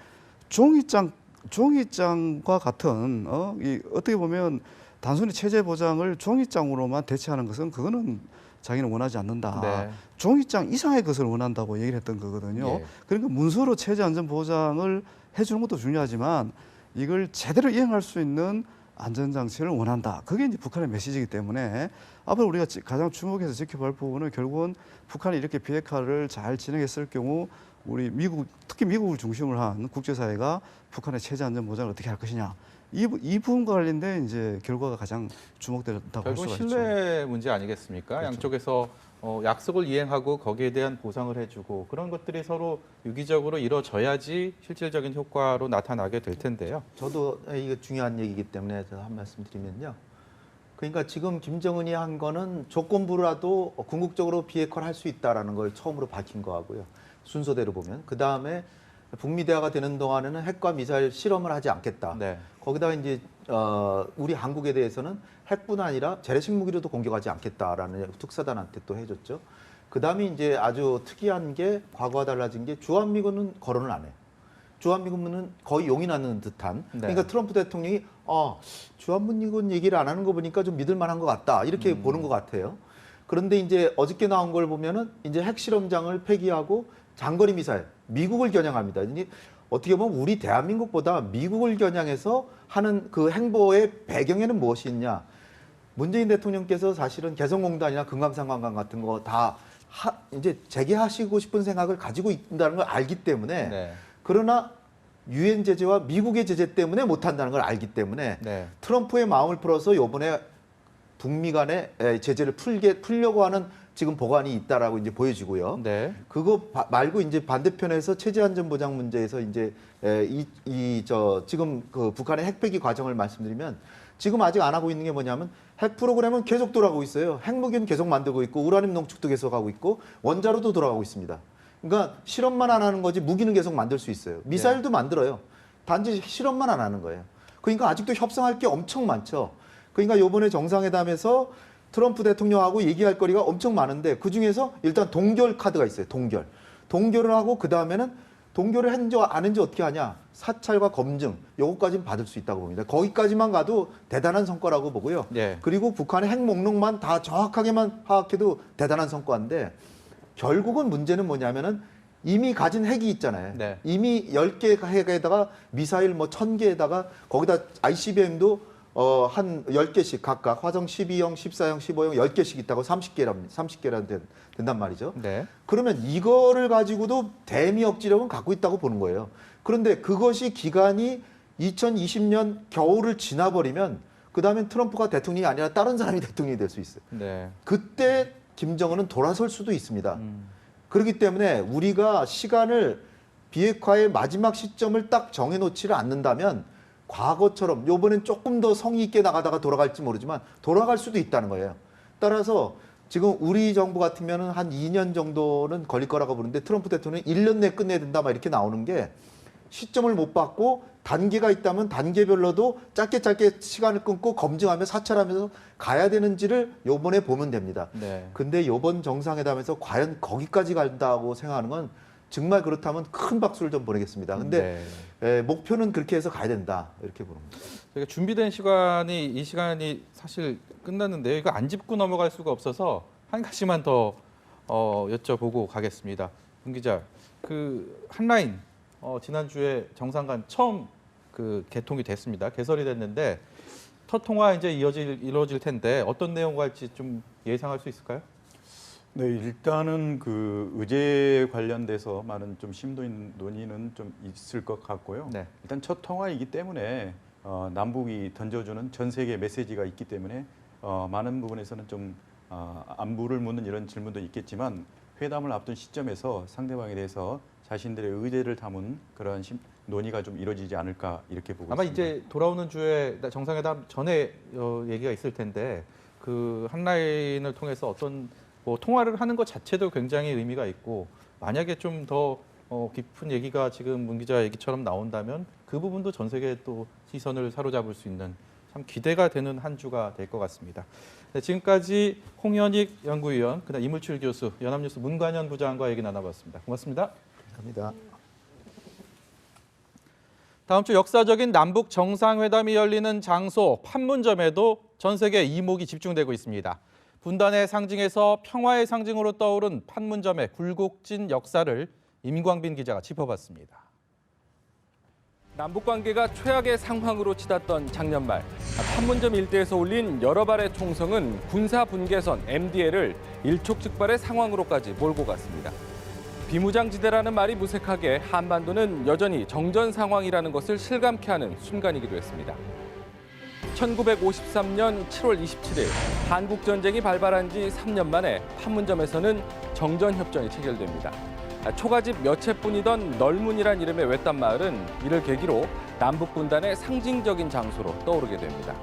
종이장과 같은 어떻게 보면 단순히 체제 보장을 종이장으로만 대체하는 것은 그거는 자기는 원하지 않는다.
네.
종이장 이상의 것을 원한다고 얘기를 했던 거거든요.
예.
그러니까 문서로 체제 안전 보장을 해주는 것도 중요하지만 이걸 제대로 이행할 수 있는 안전장치를 원한다. 그게 이제 북한의 메시지이기 때문에 앞으로 우리가 가장 주목해서 지켜볼 부분은 결국은 북한이 이렇게 비핵화를 잘 진행했을 경우 우리 특히 미국을 중심으로 한 국제사회가 북한의 체제 안전 보장을 어떻게 할 것이냐. 이 부분과 관련된 이제 결과가 가장 주목된다고 할
결국
수가 있죠.
신뢰 문제 아니겠습니까?
그렇죠.
양쪽에서 약속을 이행하고 거기에 대한 보상을 해주고 그런 것들이 서로 유기적으로 이루어져야지 실질적인 효과로 나타나게 될 텐데요.
저도 이거 중요한 얘기이기 때문에 한 말씀 드리면요. 그러니까 지금 김정은이 한 거는 조건부라도 궁극적으로 비핵화를 할 수 있다라는 걸 처음으로 밝힌 거하고요. 순서대로 보면. 그 다음에 북미 대화가 되는 동안에는 핵과 미사일 실험을 하지 않겠다.
네.
거기다가 이제 우리 한국에 대해서는 핵뿐 아니라 재래식 무기로도 공격하지 않겠다라는 특사단한테 또 해줬죠. 그 다음에 이제 아주 특이한 게 과거와 달라진 게 주한미군은 거론을 안 해요. 주한미군은 거의 용인하는 듯한.
네.
그러니까 트럼프 대통령이 주한미군 얘기를 안 하는 거 보니까 좀 믿을만한 것 같다 이렇게 보는 것 같아요. 그런데 이제 어저께 나온 걸 보면은 이제 핵실험장을 폐기하고 장거리 미사일 미국을 겨냥합니다. 이제 어떻게 보면 우리 대한민국보다 미국을 겨냥해서 하는 그 행보의 배경에는 무엇이 있냐? 문재인 대통령께서 사실은 개성공단이나 금강산관광 같은 거 다 이제 재개하시고 싶은 생각을 가지고 있다는 걸 알기 때문에
네.
그러나 유엔 제재와 미국의 제재 때문에 못한다는 걸 알기 때문에
네.
트럼프의 마음을 풀어서 이번에 북미 간의 제재를 풀려고 하는 지금 보관이 있다라고 이제 보여지고요.
네.
그거 말고 이제 반대편에서 체제 안전 보장 문제에서 이제 지금 그 북한의 핵 폐기 과정을 말씀드리면 지금 아직 안 하고 있는 게 뭐냐면 핵 프로그램은 계속 돌아가고 있어요. 핵무기는 계속 만들고 있고 우라늄 농축도 계속 하고 있고 원자로도 돌아가고 있습니다. 그러니까 실험만 안 하는 거지 무기는 계속 만들 수 있어요. 미사일도 만들어요. 단지 실험만 안 하는 거예요. 그러니까 아직도 협상할 게 엄청 많죠. 그러니까 이번에 정상회담에서 트럼프 대통령하고 얘기할 거리가 엄청 많은데 그중에서 일단 동결 카드가 있어요. 동결을 하고 그다음에는 동결을 했는지 안 했는지 어떻게 하냐? 사찰과 검증 요거까지는 받을 수 있다고 봅니다. 거기까지만 가도 대단한 성과라고 보고요.
네.
그리고 북한의 핵 목록만 다 정확하게만 파악해도 대단한 성과인데 결국은 문제는 뭐냐면은 이미 가진 핵이 있잖아요.
네.
이미 10개 핵에다가 미사일 뭐 1000개에다가 거기다 ICBM도 한 10개씩 각각 화성 12형, 14형, 15형 10개씩 있다고 30개라 된단 말이죠.
네.
그러면 이거를 가지고도 대미 억지력은 갖고 있다고 보는 거예요. 그런데 그것이 기간이 2020년 겨울을 지나버리면 그다음엔 트럼프가 대통령이 아니라 다른 사람이 대통령이 될 수 있어요.
네.
그때 김정은은 돌아설 수도 있습니다. 그렇기 때문에 우리가 시간을 비핵화의 마지막 시점을 딱 정해놓지를 않는다면 과거처럼 요번엔 조금 더 성의 있게 나가다가 돌아갈지 모르지만 돌아갈 수도 있다는 거예요. 따라서 지금 우리 정부 같으면 한 2년 정도는 걸릴 거라고 보는데 트럼프 대통령이 1년 내에 끝내야 된다 막 이렇게 나오는 게 시점을 못 받고 단계가 있다면 단계별로도 짧게 시간을 끊고 검증하며 사찰하면서 가야 되는지를 요번에 보면 됩니다.
네.
근데 요번 정상회담에서 과연 거기까지 간다고 생각하는 건 정말 그렇다면 큰 박수를 좀 보내겠습니다. 근데 목표는 그렇게 해서 가야 된다 이렇게 보는 겁니다.
저희가 준비된 시간이 이 시간이 사실 끝났는데요. 이거 안 짚고 넘어갈 수가 없어서 한 가지만 더 여쭤보고 가겠습니다. 문 기자, 그 한라인 지난주에 정상간 처음 그 개통이 됐습니다. 개설이 됐는데 첫 통화 이제 이루어질 텐데 어떤 내용과 할지 좀 예상할 수 있을까요?
네, 일단은 그 의제 관련돼서 많은 좀 심도 있는 논의는 좀 있을 것 같고요.
네.
일단 첫 통화이기 때문에 남북이 던져주는 전 세계 메시지가 있기 때문에 많은 부분에서는 좀 안부를 묻는 이런 질문도 있겠지만 회담을 앞둔 시점에서 상대방에 대해서 자신들의 의제를 담은 그러한 논의가 좀 이루어지지 않을까 이렇게 보고
아마
있습니다.
이제 돌아오는 주에 정상회담 전에 얘기가 있을 텐데 그 한라인을 통해서 어떤 뭐 통화를 하는 것 자체도 굉장히 의미가 있고 만약에 좀 더 깊은 얘기가 지금 문 기자 얘기처럼 나온다면 그 부분도 전 세계의 또 시선을 사로잡을 수 있는 참 기대가 되는 한 주가 될 것 같습니다. 네, 지금까지 홍현익 연구위원, 그다음 이물출 교수, 연합뉴스 문관현 부장과 얘기 나눠봤습니다. 고맙습니다.
감사합니다.
다음 주 역사적인 남북 정상회담이 열리는 장소 판문점에도 전 세계 이목이 집중되고 있습니다. 분단의 상징에서 평화의 상징으로 떠오른 판문점의 굴곡진 역사를 임광빈 기자가 짚어봤습니다.
남북 관계가 최악의 상황으로 치닫던 작년 말 판문점 일대에서 울린 여러 발의 총성은 군사 분계선 MDL을 일촉즉발의 상황으로까지 몰고 갔습니다. 비무장지대라는 말이 무색하게 한반도는 여전히 정전 상황이라는 것을 실감케 하는 순간이기도 했습니다. 1953년 7월 27일 한국전쟁이 발발한 지 3년 만에 판문점에서는 정전협정이 체결됩니다. 초가집 몇 채뿐이던 널문이란 이름의 외딴 마을은 이를 계기로 남북분단의 상징적인 장소로 떠오르게 됩니다.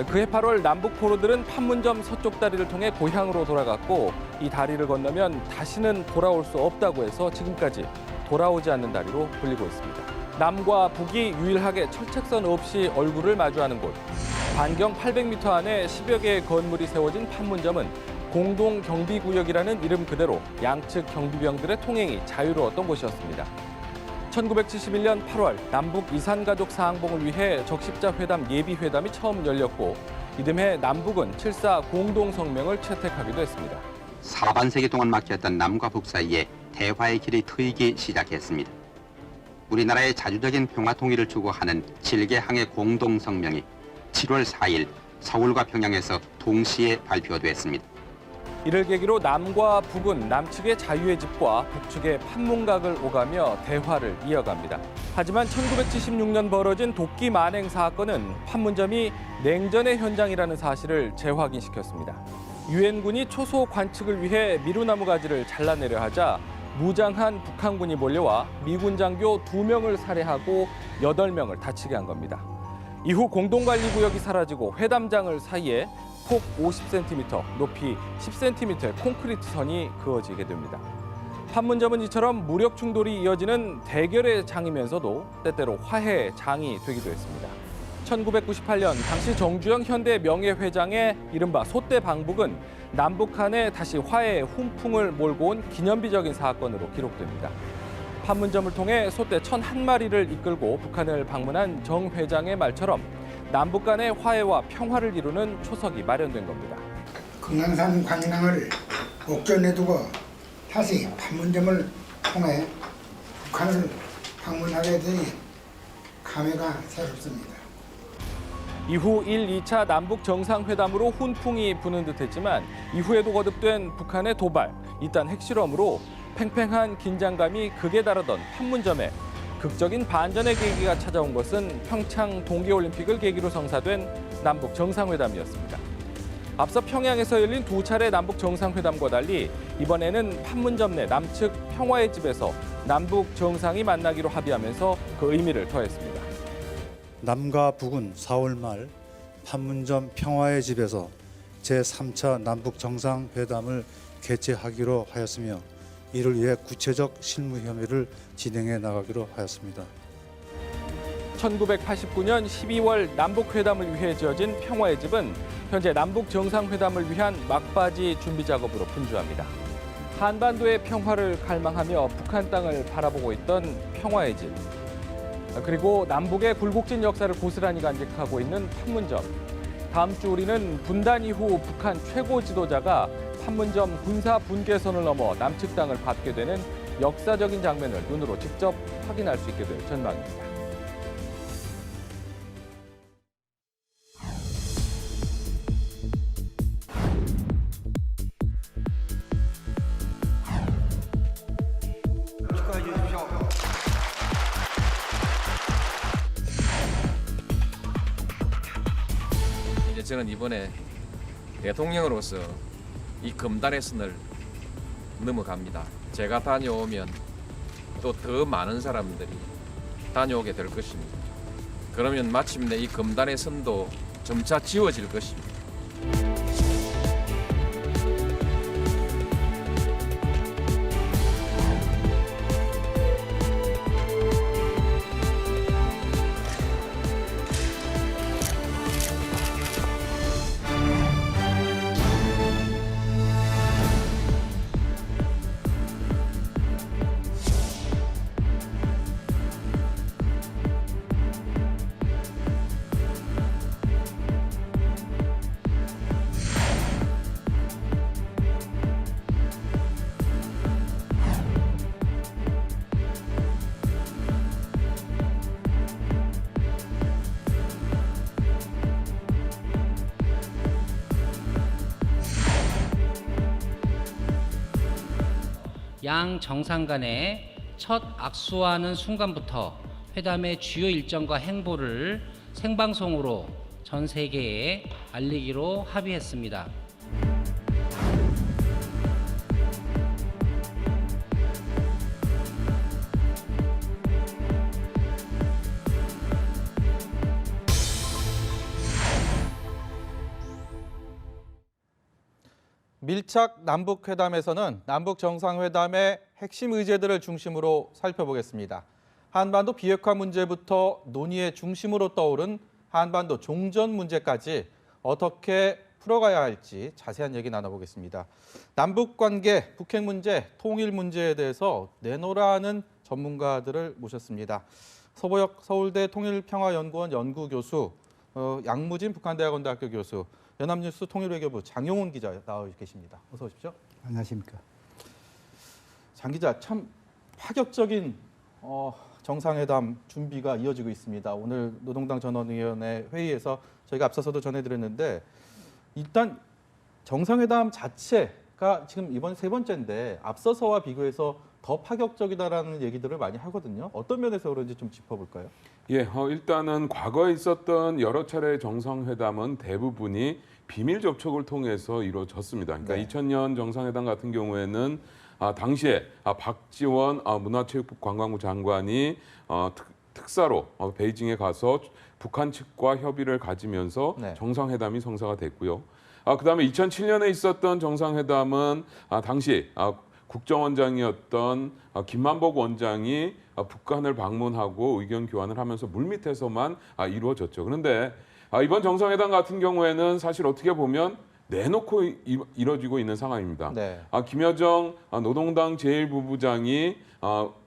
그해 8월 남북 포로들은 판문점 서쪽 다리를 통해 고향으로 돌아갔고 이 다리를 건너면 다시는 돌아올 수 없다고 해서 지금까지 돌아오지 않는 다리로 불리고 있습니다. 남과 북이 유일하게 철책선 없이 얼굴을 마주하는 곳. 반경 800m 안에 10여 개의 건물이 세워진 판문점은 공동경비구역이라는 이름 그대로 양측 경비병들의 통행이 자유로웠던 곳이었습니다. 1971년 8월 남북 이산가족 사항봉을 위해 적십자 회담 예비회담이 처음 열렸고 이듬해 남북은 7.4 공동성명을 채택하기도 했습니다.
사반세기 동안 막혔던 남과 북 사이에 대화의 길이 트이기 시작했습니다. 우리나라의 자주적인 평화 통일을 추구하는 7개 항의 공동성명이 7월 4일 서울과 평양에서 동시에 발표됐습니다.
이를 계기로 남과 북은 남측의 자유의 집과 북측의 판문각을 오가며 대화를 이어갑니다. 하지만 1976년 벌어진 도끼 만행 사건은 판문점이 냉전의 현장이라는 사실을 재확인시켰습니다. 유엔군이 초소 관측을 위해 미루나무 가지를 잘라내려 하자 무장한 북한군이 몰려와 미군 장교 2명을 살해하고 8명을 다치게 한 겁니다. 이후 공동관리구역이 사라지고 회담장을 사이에 폭 50cm, 높이 10cm의 콘크리트 선이 그어지게 됩니다. 판문점은 이처럼 무력 충돌이 이어지는 대결의 장이면서도 때때로 화해의 장이 되기도 했습니다. 1998년 당시 정주영 현대 명예회장의 이른바 소떼 방북은 남북 간에 다시 화해의 훈풍을 몰고 온 기념비적인 사건으로 기록됩니다. 판문점을 통해 소떼 1,001마리를 이끌고 북한을 방문한 정 회장의 말처럼 남북 간의 화해와 평화를 이루는 초석이 마련된 겁니다.
금강산 광량을 목전에 두고 다시 판문점을 통해 북한을 방문하게 되니 감회가 새롭습니다.
이후 1, 2차 남북 정상회담으로 훈풍이 부는 듯했지만 이후에도 거듭된 북한의 도발, 이딴 핵실험으로 팽팽한 긴장감이 극에 달하던 판문점에 극적인 반전의 계기가 찾아온 것은 평창 동계올림픽을 계기로 성사된 남북 정상회담이었습니다. 앞서 평양에서 열린 2차례 남북 정상회담과 달리 이번에는 판문점 내 남측 평화의 집에서 남북 정상이 만나기로 합의하면서 그 의미를 더했습니다.
남과 북은 4월 말 판문점 평화의 집에서 제3차 남북 정상회담을 개최하기로 하였으며 이를 위해 구체적 실무 협의를 진행해 나가기로 하였습니다.
1989년 12월 남북회담을 위해 지어진 평화의 집은 현재 남북 정상회담을 위한 막바지 준비 작업으로 분주합니다. 한반도의 평화를 갈망하며 북한 땅을 바라보고 있던 평화의 집. 그리고 남북의 굴곡진 역사를 고스란히 간직하고 있는 판문점. 다음 주 우리는 분단 이후 북한 최고 지도자가 판문점 군사 분계선을 넘어 남측 땅을 밟게 되는 역사적인 장면을 눈으로 직접 확인할 수 있게 될 전망입니다.
저는 이번에 대통령으로서 이 금단의 선을 넘어갑니다. 제가 다녀오면 또 더 많은 사람들이 다녀오게 될 것입니다. 그러면 마침내 이 금단의 선도 점차 지워질 것입니다.
양 정상 간의 첫 악수하는 순간부터 회담의 주요 일정과 행보를 생방송으로 전 세계에 알리기로 합의했습니다.
밀착 남북회담에서는 남북 정상회담의 핵심 의제들을 중심으로 살펴보겠습니다. 한반도 비핵화 문제부터 논의의 중심으로 떠오른 한반도 종전 문제까지 어떻게 풀어가야 할지 자세한 얘기 나눠보겠습니다. 남북 관계, 북핵 문제, 통일 문제에 대해서 내놓으라 하는 전문가들을 모셨습니다. 서보혁 서울대 통일평화연구원 연구교수, 양무진 북한대학원대학교 교수, 연합뉴스 통일외교부 장용훈 기자 나와 계십니다. 어서 오십시오.
안녕하십니까.
장 기자, 참 파격적인 정상회담 준비가 이어지고 있습니다. 오늘 노동당 전원위원회 회의에서 저희가 앞서서도 전해드렸는데 일단 정상회담 자체가 지금 이번 세 번째인데 앞서서와 비교해서 더 파격적이다라는 얘기들을 많이 하거든요. 어떤 면에서 그런지 좀 짚어볼까요?
예, 일단은 과거에 있었던 여러 차례 정상회담은 대부분이 비밀 접촉을 통해서 이루어졌습니다. 그러니까
네.
2000년 정상회담 같은 경우에는 당시에 박지원 문화체육관광부 장관이 특사로 베이징에 가서 북한 측과 협의를 가지면서
네.
정상회담이 성사가 됐고요. 그다음에 2007년에 있었던 정상회담은 당시 국정원장이었던 김만복 원장이 북한을 방문하고 의견 교환을 하면서 물밑에서만 이루어졌죠. 그런데 이번 정상회담 같은 경우에는 사실 어떻게 보면 내놓고 이뤄지고 있는 상황입니다.
네.
김여정 노동당 제1부부장이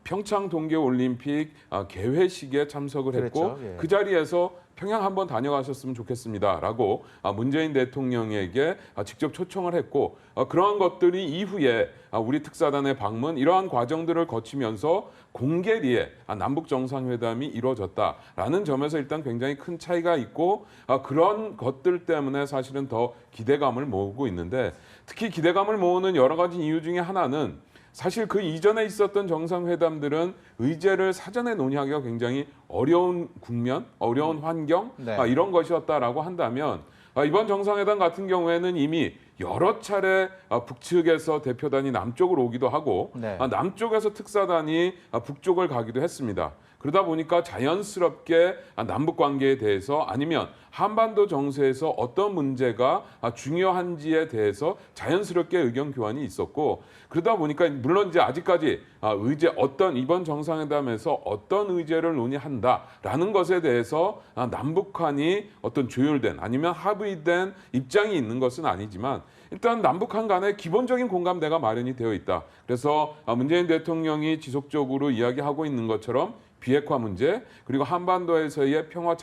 평창 동계올림픽 개회식에 참석을 했고
그랬죠. 예.
그 자리에서 평양 한번 다녀가셨으면 좋겠습니다라고 문재인 대통령에게 직접 초청을 했고 그러한 것들이 이후에 우리 특사단의 방문 이러한 과정들을 거치면서 공개리에 남북 정상회담이 이루어졌다라는 점에서 일단 굉장히 큰 차이가 있고 그런 것들 때문에 사실은 더 기대감을 모으고 있는데 특히 기대감을 모으는 여러 가지 이유 중에 하나는 사실 그 이전에 있었던 정상회담들은 의제를 사전에 논의하기가 굉장히 어려운 국면, 어려운 환경
네.
이런 것이었다라고 한다면 이번 정상회담 같은 경우에는 이미 여러 차례 북측에서 대표단이 남쪽으로 오기도 하고
네.
남쪽에서 특사단이 북쪽을 가기도 했습니다. 그러다 보니까 자연스럽게 남북 관계에 대해서 아니면 한반도 정세에서 어떤 문제가 중요한지에 대해서 자연스럽게 의견 교환이 있었고 그러다 보니까 물론 이제 아직까지 의제 어떤 이번 정상회담에서 어떤 의제를 논의한다라는 것에 대해서 남북한이 어떤 조율된 아니면 합의된 입장이 있는 것은 아니지만 일단 남북한 간에 기본적인 공감대가 마련이 되어 있다. 그래서 문재인 대통령이 지속적으로 이야기하고 있는 것처럼 비핵화 문제 그리고 한반도에서의 평화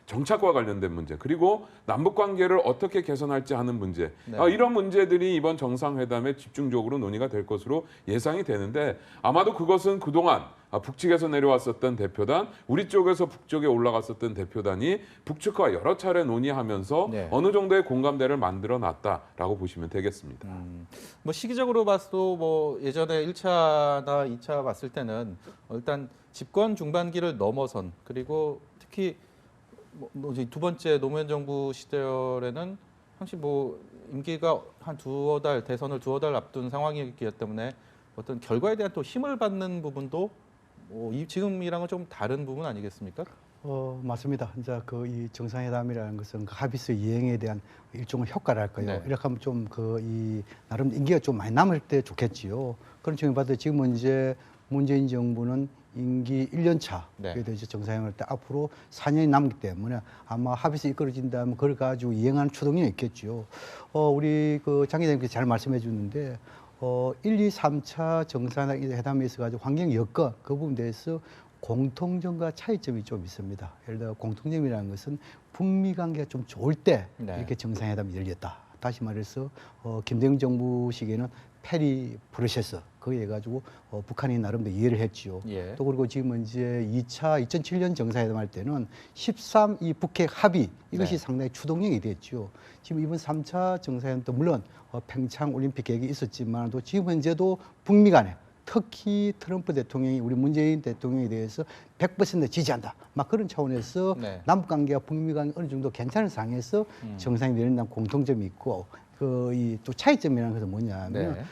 정착과 관련된 문제 그리고 남북 관계를 어떻게 개선할지 하는 문제 이런 문제들이 이번 정상회담에 집중적으로 논의가 될 것으로 예상이 되는데 아마도 그것은 그동안 북측에서 내려왔었던 대표단 우리 쪽에서 북쪽에 올라갔었던 대표단이 북측과 여러 차례 논의하면서
네.
어느 정도의 공감대를 만들어 놨다라고 보시면 되겠습니다.
뭐 시기적으로 봤어도 뭐 예전에 1차나 2차 봤을 때는 일단 집권 중반기를 넘어선 그리고 특히 뭐 이제 두 번째 노무현 정부 시절에는 항상 뭐 임기가 한 두어 달 대선을 두어 달 앞둔 상황이었기 때문에 어떤 결과에 대한 또 힘을 받는 부분도 뭐 지금이랑은 좀 다른 부분 아니겠습니까?
맞습니다. 이제 그 이 정상회담이라는 것은 그 하비스 이행에 대한 일종의 효과랄까요.
네.
이렇게 하면 좀 그 이 나름 임기가 좀 많이 남을 때 좋겠지요. 그런 측면에 봐도 지금은 이제 문재인 정부는 임기 1년 차에
네.
대해서 정상회담할 때 앞으로 4년이 남기 때문에 아마 합의서 이끌어진다면 그걸 가지고 이행하는 추동이 있겠죠. 우리 그 장 기자님께서 잘 말씀해 주는데 1, 2, 3차 정상회담에 있어 가지고 환경 여건 그 부분에 대해서 공통점과 차이점이 좀 있습니다. 예를 들어 공통점이라는 것은 북미 관계가 좀 좋을 때
네.
이렇게 정상회담이 열렸다. 다시 말해서 김대중 정부 시기에는 페리 프로세스 그거 해가지고 북한이 나름대로 이해를 했지요.
예.
또 그리고 지금은 이제 2007년 정상회담 할 때는 13 이 북핵 합의 이것이
네.
상당히 추동력이 됐죠. 지금 이번 3차 정상회담도 물론 평창 올림픽 계획이 있었지만 또 지금 현재도 북미 간에 특히 트럼프 대통령이 우리 문재인 대통령에 대해서 100% 지지한다. 막 그런 차원에서
네.
남북 관계와 북미 관계 어느 정도 괜찮은 상황에서 정상이 내린다는 공통점이 있고 그 이 또 차이점이라는 것은 뭐냐면
네.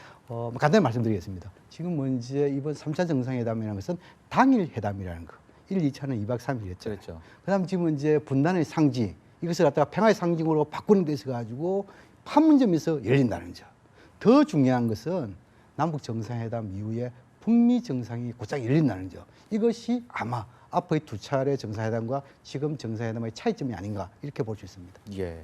간단히 말씀드리겠습니다. 지금 문제 이번 3차 정상회담이라는 것은 당일 회담이라는 거. 1, 2차는 2박 3일 했잖아요.
그렇죠.
그다음 지금 이제 분단의 상징 이것을 갖다가 평화의 상징으로 바꾸는 데 있어 가지고 판문점에서 열린다는 점. 더 중요한 것은 남북 정상회담 이후에 북미 정상이 곧장 열린다는 점. 이것이 아마 앞의 두 차례 정상회담과 지금 정상회담의 차이점이 아닌가 이렇게 볼 수 있습니다.
예.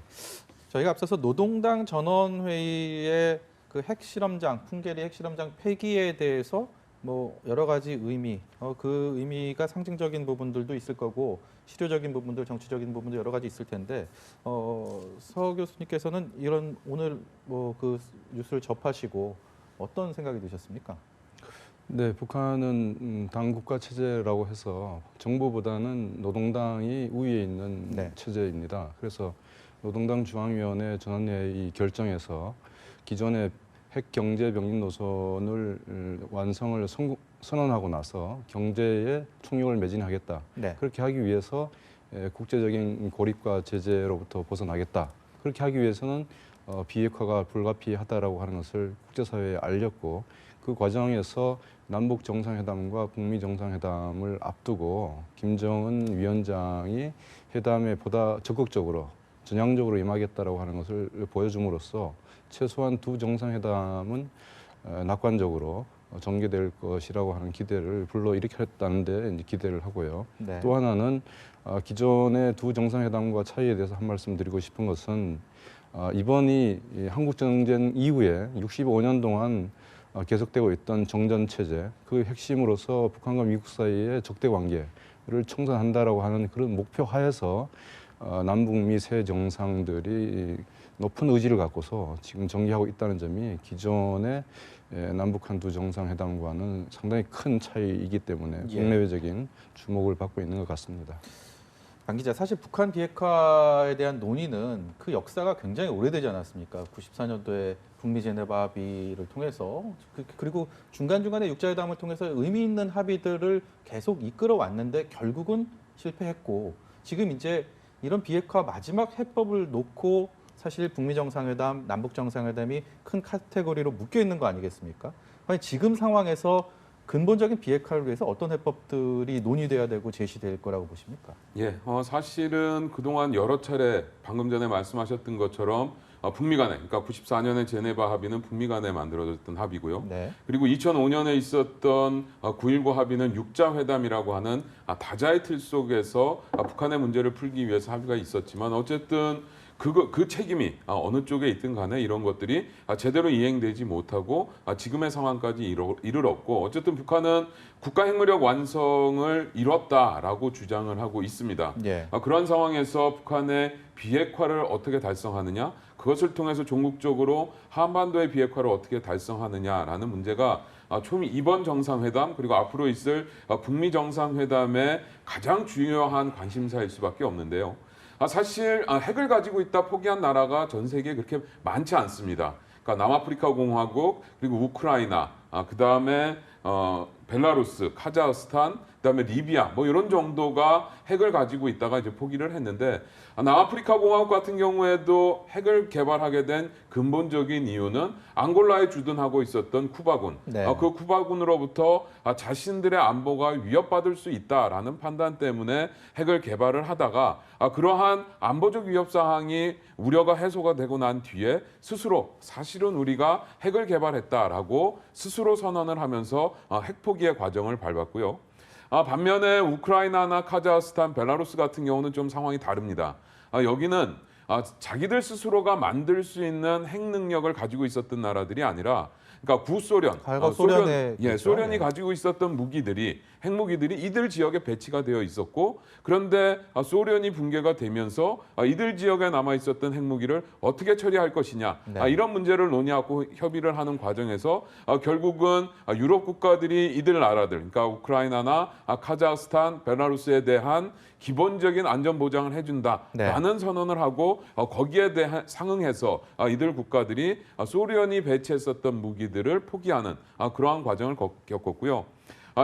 저희가 앞서서 노동당 전원회의의 그 핵실험장, 풍계리 핵실험장 폐기에 대해서 뭐 여러 가지 의미, 그 의미가 상징적인 부분들도 있을 거고 실효적인 부분들, 정치적인 부분도 여러 가지 있을 텐데 서 교수님께서는 이런 오늘 뭐 그 뉴스를 접하시고 어떤 생각이 드셨습니까?
네, 북한은 당국가 체제라고 해서 정부보다는 노동당이 우위에 있는
네.
체제입니다. 그래서 노동당 중앙위원회 전원회의 결정에서 기존의 핵경제병립 노선을 완성을 선언하고 나서 경제의 총력을 매진하겠다.
네.
그렇게 하기 위해서 국제적인 고립과 제재로부터 벗어나겠다. 그렇게 하기 위해서는 비핵화가 불가피하다라고 하는 것을 국제사회에 알렸고 그 과정에서 남북 정상회담과 북미 정상회담을 앞두고 김정은 위원장이 회담에 보다 적극적으로 전향적으로 임하겠다라고 하는 것을 보여줌으로써 최소한 두 정상회담은 낙관적으로 전개될 것이라고 하는 기대를 불러일으켰다는 데 이제 기대를 하고요.
네.
또 하나는 기존의 두 정상회담과 차이에 대해서 한 말씀 드리고 싶은 것은 이번이 이 한국 전쟁 이후에 65년 동안 계속되고 있던 정전 체제 그 핵심으로서 북한과 미국 사이의 적대 관계를 청산한다라고 하는 그런 목표 하에서 남북미 세 정상들이 높은 의지를 갖고서 지금 전개하고 있다는 점이 기존의 남북한 두 정상회담과는 상당히 큰 차이이기 때문에
예.
국내외적인 주목을 받고 있는 것 같습니다.
강 기자, 사실 북한 비핵화에 대한 논의는 그 역사가 굉장히 오래되지 않았습니까? 94년도에 북미 제네바 합의를 통해서 그리고 중간중간에 육자회담을 통해서 의미 있는 합의들을 계속 이끌어 왔는데 결국은 실패했고 지금 이제 이런 비핵화 마지막 해법을 놓고 사실 북미 정상회담, 남북 정상회담이 큰 카테고리로 묶여 있는 거 아니겠습니까? 아니, 지금 상황에서 근본적인 비핵화를 위해서 어떤 해법들이 논의돼야 되고 제시될 거라고 보십니까?
예, 사실은 그동안 여러 차례 방금 전에 말씀하셨던 것처럼 북미 간에, 그러니까 94년에 제네바 합의는 북미 간에 만들어졌던 합의고요.
네.
그리고 2005년에 있었던 9.19 합의는 육자회담이라고 하는 다자의 틀 속에서 북한의 문제를 풀기 위해서 합의가 있었지만 어쨌든 그 책임이 어느 쪽에 있든 간에 이런 것들이 제대로 이행되지 못하고 지금의 상황까지 이르렀고 어쨌든 북한은 국가 핵무력 완성을 이뤘다라고 주장을 하고 있습니다.
예.
그런 상황에서 북한의 비핵화를 어떻게 달성하느냐, 그것을 통해서 종국적으로 한반도의 비핵화를 어떻게 달성하느냐라는 문제가 총 이번 정상회담 그리고 앞으로 있을 북미 정상회담의 가장 중요한 관심사일 수밖에 없는데요. 사실 핵을 가지고 있다 포기한 나라가 전 세계에 그렇게 많지 않습니다. 그러니까 남아프리카 공화국 그리고 우크라이나, 그다음에 벨라루스, 카자흐스탄, 그다음에 리비아 뭐 이런 정도가 핵을 가지고 있다가 이제 포기를 했는데 남아프리카 공화국 같은 경우에도 핵을 개발하게 된 근본적인 이유는 앙골라에 주둔하고 있었던 쿠바군,
네.
그 쿠바군으로부터 자신들의 안보가 위협받을 수 있다라는 판단 때문에 핵을 개발을 하다가 그러한 안보적 위협 사항이 우려가 해소가 되고 난 뒤에 스스로 사실은 우리가 핵을 개발했다라고 스스로 선언을 하면서 핵 포기의 과정을 밟았고요. 반면에 우크라이나나 카자흐스탄, 벨라루스 같은 경우는 좀 상황이 다릅니다. 여기는 자기들 스스로가 만들 수 있는 핵 능력을 가지고 있었던 나라들이 아니라 그러니까 구소련, 소련이 가지고 있었던 무기들이 핵무기들이 이들 지역에 배치가 되어 있었고 그런데 소련이 붕괴가 되면서 이들 지역에 남아 있었던 핵무기를 어떻게 처리할 것이냐 이런 문제를 논의하고 협의를 하는 과정에서 결국은 유럽 국가들이 이들 나라들 그러니까 우크라이나나 카자흐스탄, 벨라루스에 대한 기본적인 안전 보장을 해준다라는 선언을 하고 거기에 대한 상응해서 이들 국가들이 소련이 배치했었던 무기들을 포기하는 그러한 과정을 겪었고요.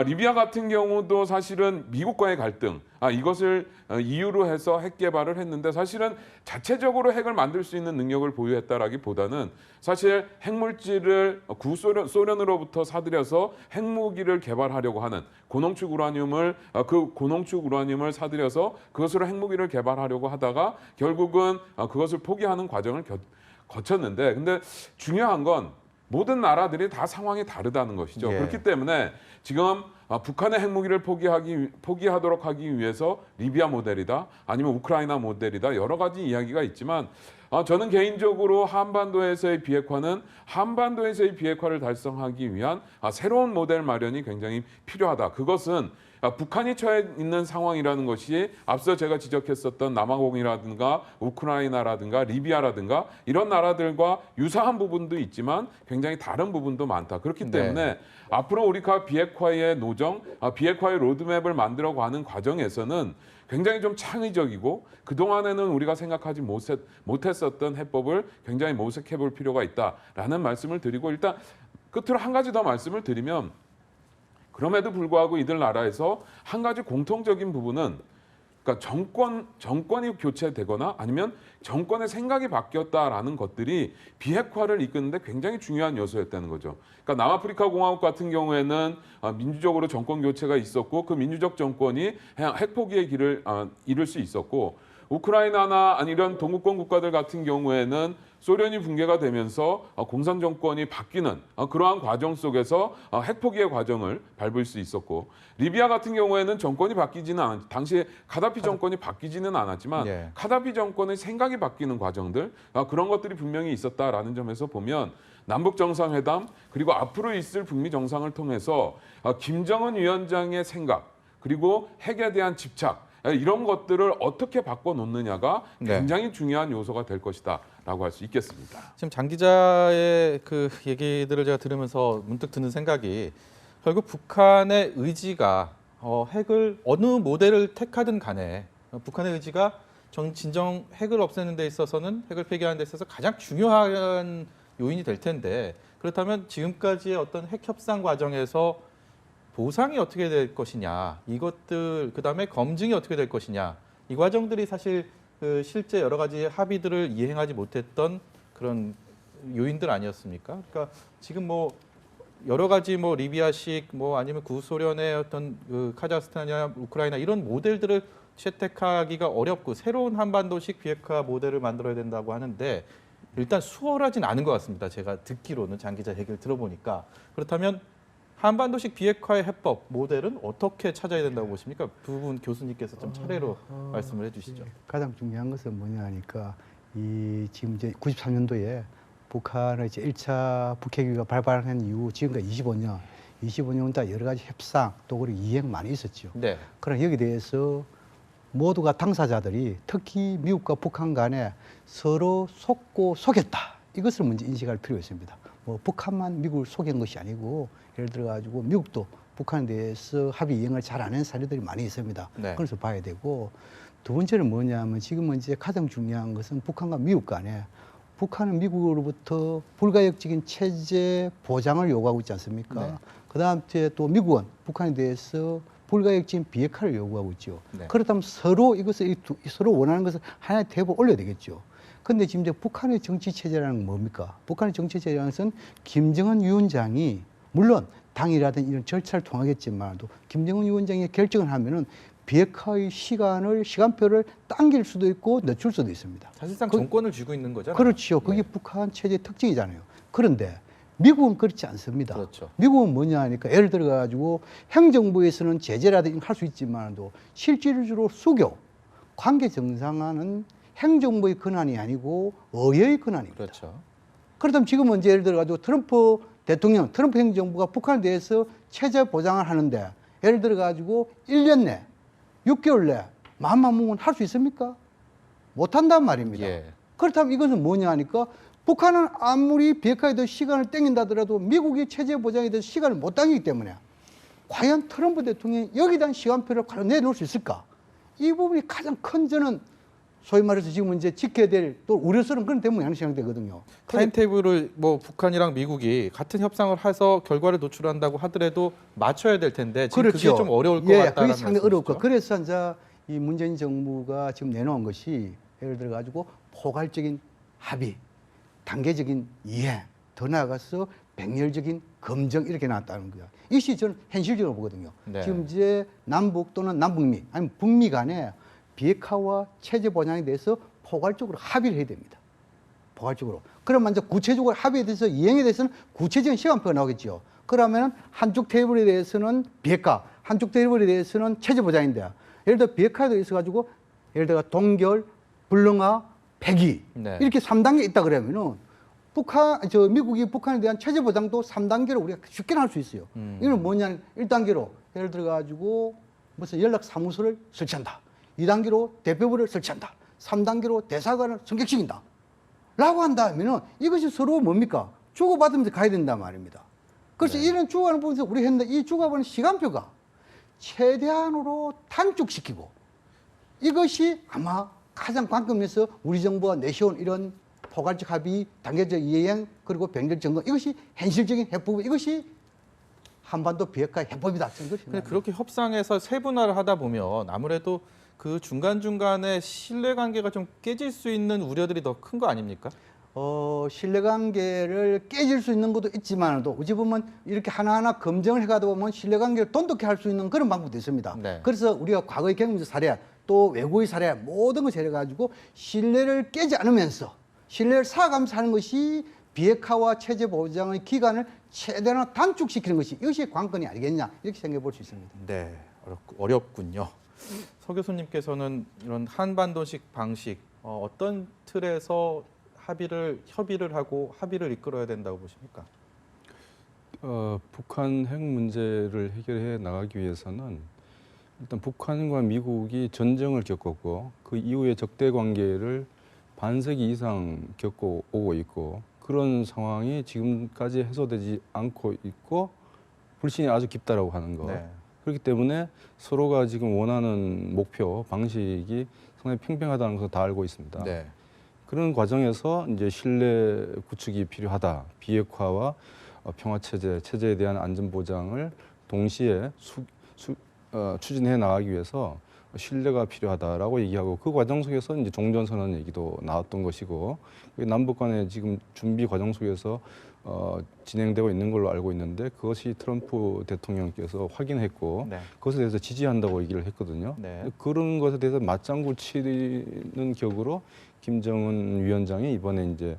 리비아 같은 경우도 사실은 미국과의 갈등 이것을 이유로 해서 핵 개발을 했는데 사실은 자체적으로 핵을 만들 수 있는 능력을 보유했다라기보다는 사실 핵물질을 소련으로부터 사들여서 핵무기를 개발하려고 하는 고농축 우라늄을 사들여서 그것으로 핵무기를 개발하려고 하다가 결국은 그것을 포기하는 과정을 거쳤는데 근데 중요한 건 모든 나라들이 다 상황이 다르다는 것이죠.
예.
그렇기 때문에 지금 북한의 핵무기를 포기하도록 하기 위해서 리비아 모델이다 아니면 우크라이나 모델이다 여러 가지 이야기가 있지만 저는 개인적으로 한반도에서의 비핵화를 달성하기 위한 새로운 모델 마련이 굉장히 필요하다. 그것은 북한이 처해 있는 상황이라는 것이 앞서 제가 지적했었던 남아공이라든가 우크라이나라든가 리비아라든가 이런 나라들과 유사한 부분도 있지만 굉장히 다른 부분도 많다. 그렇기 때문에 앞으로 우리가 비핵화의 노정, 비핵화의 로드맵을 만들어가는 과정에서는 굉장히 좀 창의적이고 그동안에는 우리가 생각하지 못했었던 해법을 굉장히 모색해 볼 필요가 있다라는 말씀을 드리고 일단 끝으로 한 가지 더 말씀을 드리면 그럼에도 불구하고 이들 나라에서 한 가지 공통적인 부분은 그러니까 정권이 교체되거나 아니면 정권의 생각이 바뀌었다라는 것들이 비핵화를 이끄는데 굉장히 중요한 요소였다는 거죠. 그러니까 남아프리카 공화국 같은 경우에는 민주적으로 정권 교체가 있었고 그 민주적 정권이 핵 포기의 길을 이룰 수 있었고 우크라이나나 아니 이런 동구권 국가들 같은 경우에는 소련이 붕괴가 되면서 공산 정권이 바뀌는 그러한 과정 속에서 핵포기의 과정을 밟을 수 있었고, 리비아 같은 경우에는 정권이 바뀌지는 당시에 카다피 정권이 바뀌지는 않았지만
예.
카다피 정권의 생각이 바뀌는 과정들, 그런 것들이 분명히 있었다라는 점에서 보면 남북 정상회담 그리고 앞으로 있을 북미 정상을 통해서 김정은 위원장의 생각 그리고 핵에 대한 집착, 이런 것들을 어떻게 바꿔놓느냐가 굉장히 중요한 요소가 될 것이다라고 할 수 있겠습니다.
지금 장 기자의 그 얘기들을 제가 들으면서 문득 드는 생각이, 결국 북한의 의지가 핵을 어느 모델을 택하든 간에 북한의 의지가 진정 핵을 없애는 데 있어서는, 핵을 폐기하는 데 있어서 가장 중요한 요인이 될 텐데, 그렇다면 지금까지의 어떤 핵 협상 과정에서 보상이 어떻게 될 것이냐, 이것들, 그다음에 검증이 어떻게 될 것이냐, 이 과정들이 사실 그 실제 여러 가지 합의들을 이행하지 못했던 그런 요인들 아니었습니까? 그러니까 지금 뭐 여러 가지 뭐 리비아식 뭐 아니면 구소련의 어떤 그 카자흐스탄이나 우크라이나 이런 모델들을 채택하기가 어렵고, 새로운 한반도식 비핵화 모델을 만들어야 된다고 하는데 일단 수월하진 않은 것 같습니다. 제가 듣기로는 장 기자 얘기를 들어보니까. 그렇다면 한반도식 비핵화의 해법 모델은 어떻게 찾아야 된다고 보십니까? 두 분 교수님께서 좀 차례로 말씀을 해주시죠.
가장 중요한 것은 뭐냐 하니까, 이 지금 이제 93년도에 북한의 이제 1차 북핵위가 발발한 이후 지금까지 25년 다 여러 가지 협상 또 그리고 이행 많이 있었죠.
네.
그러나 여기에 대해서 모두가 당사자들이 특히 미국과 북한 간에 서로 속고 속였다, 이것을 먼저 인식할 필요가 있습니다. 뭐 북한만 미국을 속인 것이 아니고, 예를 들어 가지고 미국도 북한에 대해서 합의 이행을 잘 안 한 사례들이 많이 있습니다.
네.
그래서 봐야 되고, 두 번째는 뭐냐면 지금은 이제 가장 중요한 것은 북한과 미국 간에, 북한은 미국으로부터 불가역적인 체제 보장을 요구하고 있지 않습니까?
네.
그다음 또 미국은 북한에 대해서 불가역적인 비핵화를 요구하고 있죠.
네.
그렇다면 서로 이것을 서로 원하는 것을 하나의 테이블에 올려야 되겠죠. 근데 지금 이제 북한의 정치 체제라는 건 뭡니까? 북한의 정치 체제라는 것은 김정은 위원장이, 물론 당이라든 이런 절차를 통하겠지만도 김정은 위원장이 결정을 하면은 비핵화의 시간표를 당길 수도 있고 늦출 수도 있습니다.
사실상 정권을 쥐고 있는 거잖아요.
그렇죠. 그게 북한 체제의 특징이잖아요. 그런데 미국은 그렇지 않습니다.
그렇죠.
미국은 뭐냐 하니까, 예를 들어 가지고 행정부에서는 제재라든지 할 수 있지만도 실질적으로 수교, 관계 정상화는 행정부의 권한이 아니고 의회의 권한입니다.
그렇죠.
그렇다면 지금은 이제 예를 들어 가지고 트럼프 행정부가 북한에 대해서 체제 보장을 하는데, 예를 들어 가지고 1년 내, 6개월 내 마음만 먹으면 할 수 있습니까? 못 한단 말입니다.
예.
그렇다면 이것은 뭐냐 하니까, 북한은 아무리 비핵화에 대해서 시간을 땡긴다더라도 미국이 체제 보장에 대해서 시간을 못 당기기 때문에, 과연 트럼프 대통령이 여기에 대한 시간표를 과연 내놓을 수 있을까? 이 부분이 가장 큰, 저는 소위 말해서 지금 이제 지켜야 될 또 우려스러운 그런 대목이 생각되거든요.
타임테이블을 뭐 북한이랑 미국이 같은 협상을 해서 결과를 노출한다고 하더라도 맞춰야 될 텐데, 지금
그렇죠.
그게 좀 어려울 것
예,
같다는
그게 상당히 어렵고,
말씀이시죠?
그래서 이제 이 문재인 정부가 지금 내놓은 것이, 예를 들어 가지고 포괄적인 합의, 단계적인 이해, 더 나아가서 백렬적인 검증, 이렇게 나왔다는 거야. 이것이 저는 현실적으로 보거든요.
네.
지금 이제 남북 또는 남북미 아니면 북미 간에 비핵화와 체제 보장에 대해서 포괄적으로 합의를 해야 됩니다. 포괄적으로. 그러면 이제 구체적으로 합의에 대해서, 이행에 대해서는 구체적인 시간표가 나오겠죠. 그러면 한쪽 테이블에 대해서는 비핵화, 한쪽 테이블에 대해서는 체제 보장인데, 예를 들어 비핵화에 대해서 가지고 예를 들어 동결, 불능화, 폐기,
네.
이렇게 3단계 있다 그러면은 미국이 북한에 대한 체제 보장도 3단계로 우리가 쉽게 할 수 있어요. 이건 뭐냐면 1단계로 예를 들어 가지고 무슨 연락 사무소를 설치한다. 2단계로 대표부를 설치한다. 3단계로 대사관을 성격시킨다. 라고 한다면은 이것이 서로 뭡니까? 주고받으면서 가야 된단 말입니다. 그래서 이런 주고하는 부분에서 우리 했는데, 이 주고받는 시간표가 최대한으로 단축시키고, 이것이 아마 가장 관건에서 우리 정부가 내세운 이런 포괄적 합의, 단계적 이행, 그리고 병렬 점검, 이것이 현실적인 해법, 이것이 한반도 비핵화 해법이다.
근데 그렇게 협상에서 세분화를 하다 보면 아무래도 그 중간중간에 신뢰관계가 좀 깨질 수 있는 우려들이 더 큰 거 아닙니까?
신뢰관계를 깨질 수 있는 것도 있지만도, 어찌 보면 이렇게 하나하나 검증을 해가다 보면 신뢰관계를 돈독히 할 수 있는 그런 방법도 있습니다.
네.
그래서 우리가 과거의 경험적 사례, 또 외국의 사례 모든 것을 해가지고 신뢰를 깨지 않으면서 신뢰를 쌓아가면서 하는 것이 비핵화와 체제 보장의 기간을 최대한 단축시키는 것이 이것이 관건이 아니겠냐 이렇게 생각해 볼 수 있습니다.
네, 어렵군요. 서 교수님께서는 이런 한반도식 방식 어떤 틀에서 협의를 하고 합의를 이끌어야 된다고 보십니까?
북한 핵 문제를 해결해 나가기 위해서는 일단 북한과 미국이 전쟁을 겪었고 그 이후에 적대 관계를 반세기 이상 겪어오고 있고 그런 상황이 지금까지 해소되지 않고 있고 불신이 아주 깊다라고 하는 것.
네.
그렇기 때문에 서로가 지금 원하는 목표, 방식이 상당히 팽팽하다는 것을 다 알고 있습니다.
네.
그런 과정에서 이제 신뢰 구축이 필요하다. 비핵화와 평화 체제에 대한 안전 보장을 동시에 추진해 나가기 위해서 신뢰가 필요하다라고 얘기하고 그 과정 속에서 이제 종전선언 얘기도 나왔던 것이고 남북 간의 지금 준비 과정 속에서 진행되고 있는 걸로 알고 있는데 그것이 트럼프 대통령께서 확인했고
네.
그것에 대해서 지지한다고 얘기를 했거든요.
네.
그런 것에 대해서 맞장구 치는 격으로 김정은 위원장이 이번에 이제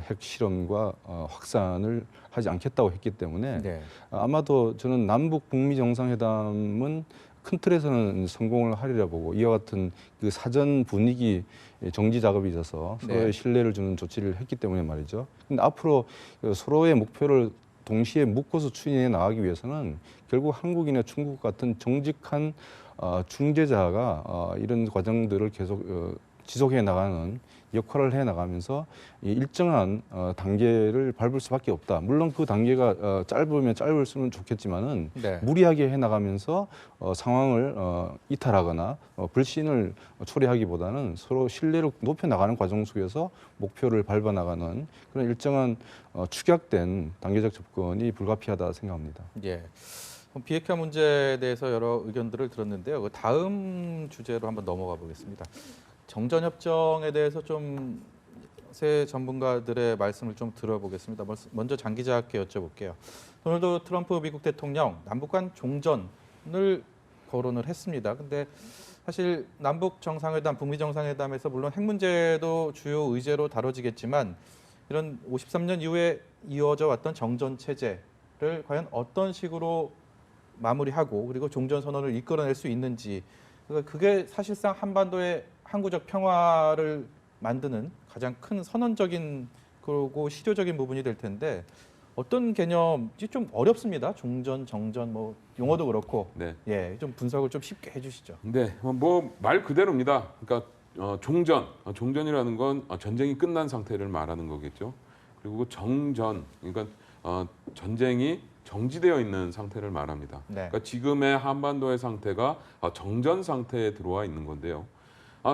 핵 실험과 확산을 하지 않겠다고 했기 때문에
네.
아마도 저는 남북 북미 정상회담은 큰 틀에서는 성공을 하리라 보고 이와 같은 그 사전 분위기 정지 작업이 있어서 서로의
네.
신뢰를 주는 조치를 했기 때문에 말이죠. 근데 앞으로 서로의 목표를 동시에 묶어서 추진해 나가기 위해서는 결국 한국이나 중국 같은 정직한 중재자가 이런 과정들을 계속 지속해 나가는 역할을 해 나가면서 일정한 단계를 밟을 수밖에 없다. 물론 그 단계가 짧으면 짧을수록 좋겠지만은
네.
무리하게 해 나가면서 상황을 이탈하거나 불신을 초래하기보다는 서로 신뢰를 높여 나가는 과정 속에서 목표를 밟아 나가는 그런 일정한 축약된 단계적 접근이 불가피하다 생각합니다.
예. 그럼 비핵화 문제에 대해서 여러 의견들을 들었는데요. 그 다음 주제로 한번 넘어가 보겠습니다. 정전협정에 대해서 좀 세 전문가들의 말씀을 좀 들어보겠습니다. 먼저 장 기자께 여쭤볼게요. 오늘도 트럼프 미국 대통령 남북 간 종전을 거론을 했습니다. 근데 사실 남북 정상회담, 북미 정상회담에서 물론 핵 문제도 주요 의제로 다뤄지겠지만 이런 53년 이후에 이어져 왔던 정전 체제를 과연 어떤 식으로 마무리하고 그리고 종전 선언을 이끌어낼 수 있는지 그게 사실상 한반도의 항구적 평화를 만드는 가장 큰 선언적인 그리고 실효적인 부분이 될 텐데 어떤 개념이 좀 어렵습니다. 종전, 정전 뭐 용어도 그렇고
네.
예, 좀 분석을 좀 쉽게 해주시죠.
네, 뭐 말 그대로입니다. 그러니까 종전이라는 건 전쟁이 끝난 상태를 말하는 거겠죠. 그리고 정전, 그러니까 전쟁이 정지되어 있는 상태를 말합니다.
네.
그러니까 지금의 한반도의 상태가 정전 상태에 들어와 있는 건데요.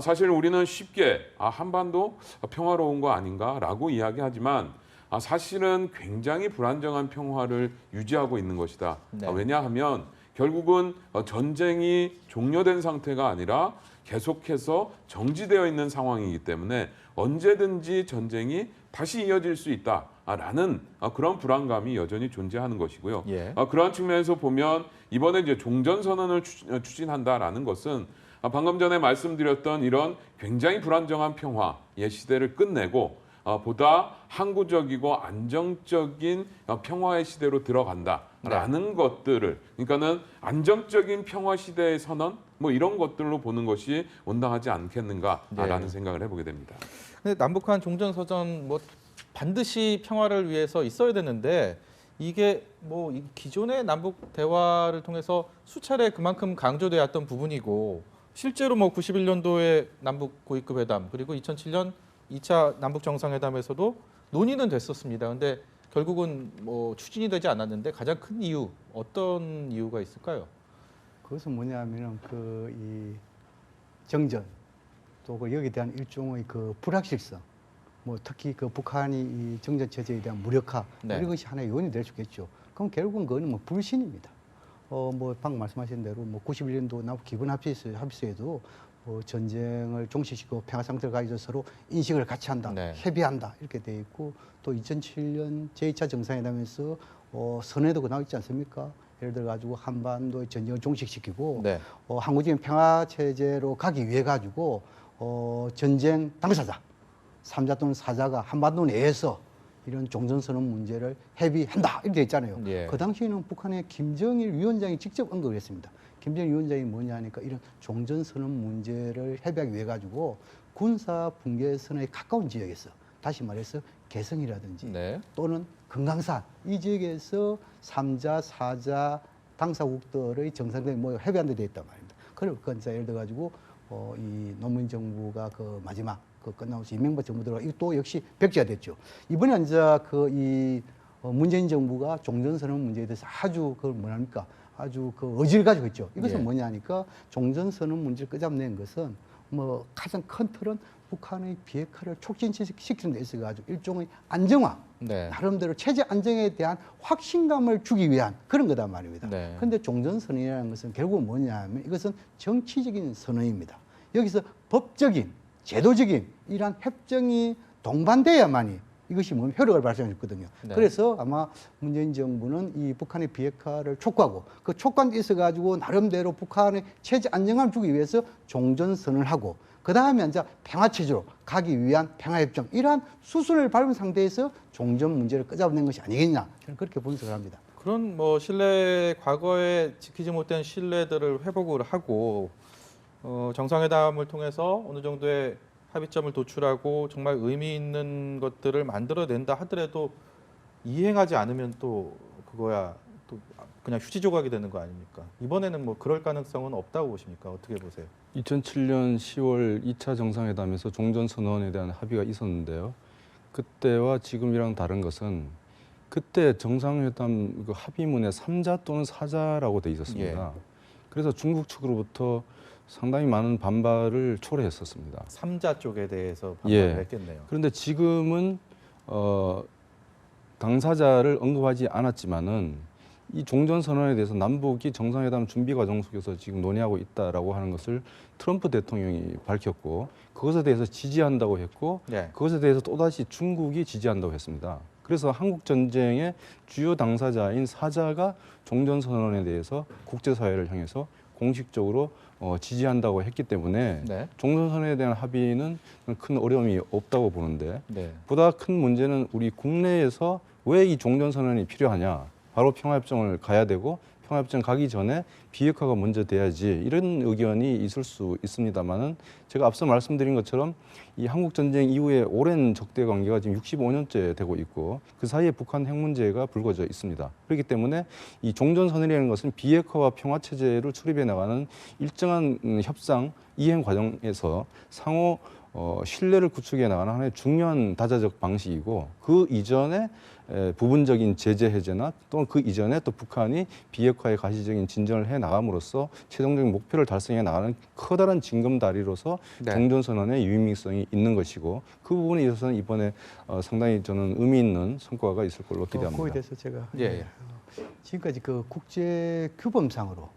사실 우리는 쉽게 한반도 평화로운 거 아닌가라고 이야기하지만 사실은 굉장히 불안정한 평화를 유지하고 있는 것이다.
네.
왜냐하면 결국은 전쟁이 종료된 상태가 아니라 계속해서 정지되어 있는 상황이기 때문에 언제든지 전쟁이 다시 이어질 수 있다라는 그런 불안감이 여전히 존재하는 것이고요.
예.
그러한 측면에서 보면 이번에 이제 종전 선언을 추진한다라는 것은 방금 전에 말씀드렸던 이런 굉장히 불안정한 평화의 시대를 끝내고 보다 항구적이고 안정적인 평화의 시대로 들어간다라는 것들을 그러니까는 안정적인 평화 시대의 선언 뭐 이런 것들로 보는 것이 온당하지 않겠는가라는
네.
생각을 해보게 됩니다.
근데 남북한 종전선언 뭐 반드시 평화를 위해서 있어야 되는데 이게 뭐 기존의 남북 대화를 통해서 수차례 그만큼 강조되었던 부분이고 실제로 뭐 91년도에 남북 고위급 회담 그리고 2007년 2차 남북 정상회담에서도 논의는 됐었습니다. 근데 결국은 뭐 추진이 되지 않았는데 가장 큰 이유 어떤 이유가 있을까요?
그것은 뭐냐면은 이 정전 또 여기에 대한 일종의 불확실성, 뭐 특히 북한이 이 정전 체제에 대한 무력화
네.
이런 것이 하나의 요인이 될 수 있겠죠. 그럼 결국은 그거는 뭐 불신입니다. 뭐 방금 말씀하신 대로 뭐 91년도 남북 기본 합의서에도 전쟁을 종식시키고 평화 상태를 가지고 서로 인식을 같이 한다,
네.
협의한다 이렇게 돼 있고 또 2007년 제2차 정상회담에서 선에도 나와 있지 않습니까? 예를 들어 가지고 한반도의 전쟁을 종식시키고
네.
항구적인 평화 체제로 가기 위해 가지고 전쟁 당사자, 3자 또는 4자가 한반도 내에서 이런 종전선언 문제를 협의한다 이렇게 돼 있잖아요.
예.
그 당시에는 북한의 김정일 위원장이 직접 언급을 했습니다. 김정일 위원장이 뭐냐 하니까 이런 종전선언 문제를 협의하기 위해 가지고 군사 분계선에 가까운 지역에서 다시 말해서 개성이라든지
네.
또는 금강산 이 지역에서 3자, 4자 당사국들의 정상들이 모여 협의한 데 돼 있단 말입니다. 그러니까 예를 들어 가지고 이 노무현 정부가 그 마지막 그 끝나면서 이명박 정부 들어가 이또 역시 백지가 됐죠. 이번에 이제 이 문재인 정부가 종전선언 문제에 대해서 아주 그 뭐랍니까 아주 그 의지를 가지고 있죠. 이것은
예.
뭐냐 하니까 종전선언 문제를 끄잡는 것은 뭐 가장 큰 틀은 북한의 비핵화를 촉진시키는 데 있어 가지고 일종의 안정화,
네.
나름대로 체제 안정에 대한 확신감을 주기 위한 그런 거단 말입니다.
네.
그런데 종전선언이라는 것은 결국은 뭐냐 하면 이것은 정치적인 선언입니다. 여기서 법적인, 제도적인 이러한 협정이 동반돼야만이 이것이 뭐 효력을 발생했거든요.
네.
그래서 아마 문재인 정부는 이 북한의 비핵화를 촉구하고 그 촉구한 데 있어 가지고 나름대로 북한의 체제 안정감을 주기 위해서 종전선언을 하고 그 다음에 이제 평화체제로 가기 위한 평화협정 이러한 수순을 밟은 상태에서 종전 문제를 끄잡아낸 것이 아니겠냐 저는 그렇게 분석을 합니다.
그런 뭐 신뢰 과거에 지키지 못한 신뢰들을 회복을 하고 정상회담을 통해서 어느 정도의 합의점을 도출하고 정말 의미 있는 것들을 만들어낸다 하더라도 이행하지 않으면 또 그거야 또 그냥 휴지 조각이 되는 거 아닙니까? 이번에는 뭐 그럴 가능성은 없다고 보십니까? 어떻게 보세요?
2007년 10월 2차 정상회담에서 종전선언에 대한 합의가 있었는데요. 그때와 지금이랑 다른 것은 그때 정상회담 그 합의문에 3자 또는 4자라고 돼 있었습니다. 그래서 중국 측으로부터 상당히 많은 반발을 초래했었습니다.
3자 쪽에 대해서 반발을
예.
했겠네요.
그런데 지금은 당사자를 언급하지 않았지만은 이 종전선언에 대해서 남북이 정상회담 준비 과정 속에서 지금 논의하고 있다라고 하는 것을 트럼프 대통령이 밝혔고 그것에 대해서 지지한다고 했고
네.
그것에 대해서 또다시 중국이 지지한다고 했습니다. 그래서 한국 전쟁의 주요 당사자인 사자가 종전선언에 대해서 국제사회를 향해서 공식적으로 지지한다고 했기 때문에
네.
종전선언에 대한 합의는 큰 어려움이 없다고 보는데
네.
보다 큰 문제는 우리 국내에서 왜 이 종전선언이 필요하냐. 바로 평화협정을 가야 되고 평화협정 가기 전에 비핵화가 먼저 돼야지 이런 의견이 있을 수 있습니다만은 제가 앞서 말씀드린 것처럼 이 한국전쟁 이후에 오랜 적대 관계가 지금 65년째 되고 있고 그 사이에 북한 핵 문제가 불거져 있습니다. 그렇기 때문에 이 종전선언이라는 것은 비핵화와 평화체제를 수립해 나가는 일정한 협상 이행 과정에서 상호 신뢰를 구축해 나가는 하나의 중요한 다자적 방식이고 그 이전에 부분적인 제재 해제나 또는 그 이전에 또 북한이 비핵화의 가시적인 진전을 해 나감으로써 최종적인 목표를 달성해 나가는 커다란 징검다리로서
네.
종전선언의 유의미성이 있는 것이고 그 부분에 있어서는 이번에 상당히 저는 의미 있는 성과가 있을 걸로 기대합니다.
거기에 대해서 제가
예.
지금까지 그 국제 규범상으로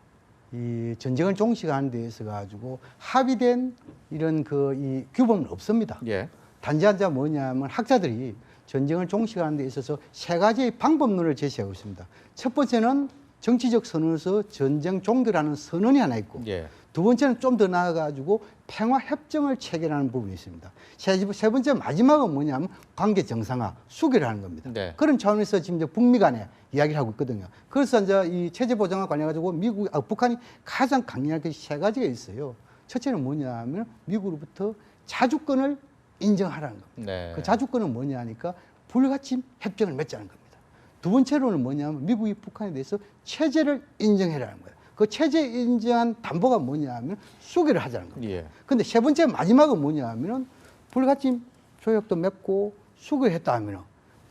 이 전쟁을 종식하는 데 있어 가지고 합의된 이런 이 규범은 없습니다.
예.
단지 한자 뭐냐면 학자들이 전쟁을 종식하는 데 있어서 세 가지의 방법론을 제시하고 있습니다. 첫 번째는 정치적 선언에서 전쟁 종결하는 선언이 하나 있고
예.
두 번째는 좀 더 나아가지고 평화협정을 체결하는 부분이 있습니다. 세 번째 마지막은 뭐냐면 관계 정상화, 수결하는 겁니다.
네.
그런 차원에서 지금 이제 북미 간에 이야기를 하고 있거든요. 그래서 이제 이 체제 보장과 관련해가지고 북한이 가장 강력한 게 세 가지가 있어요. 첫째는 뭐냐면 미국으로부터 자주권을 인정하라는 겁니다.
네.
그 자주권은 뭐냐 하니까 불가침 협정을 맺자는 겁니다. 두 번째로는 뭐냐면 미국이 북한에 대해서 체제를 인정해라는 거예요. 그 체제 인정한 담보가 뭐냐 하면 수결을 하자는 겁니다.
예.
근데 세 번째 마지막은 뭐냐 하면은 불가침 조약도 맺고 수결했다 하면은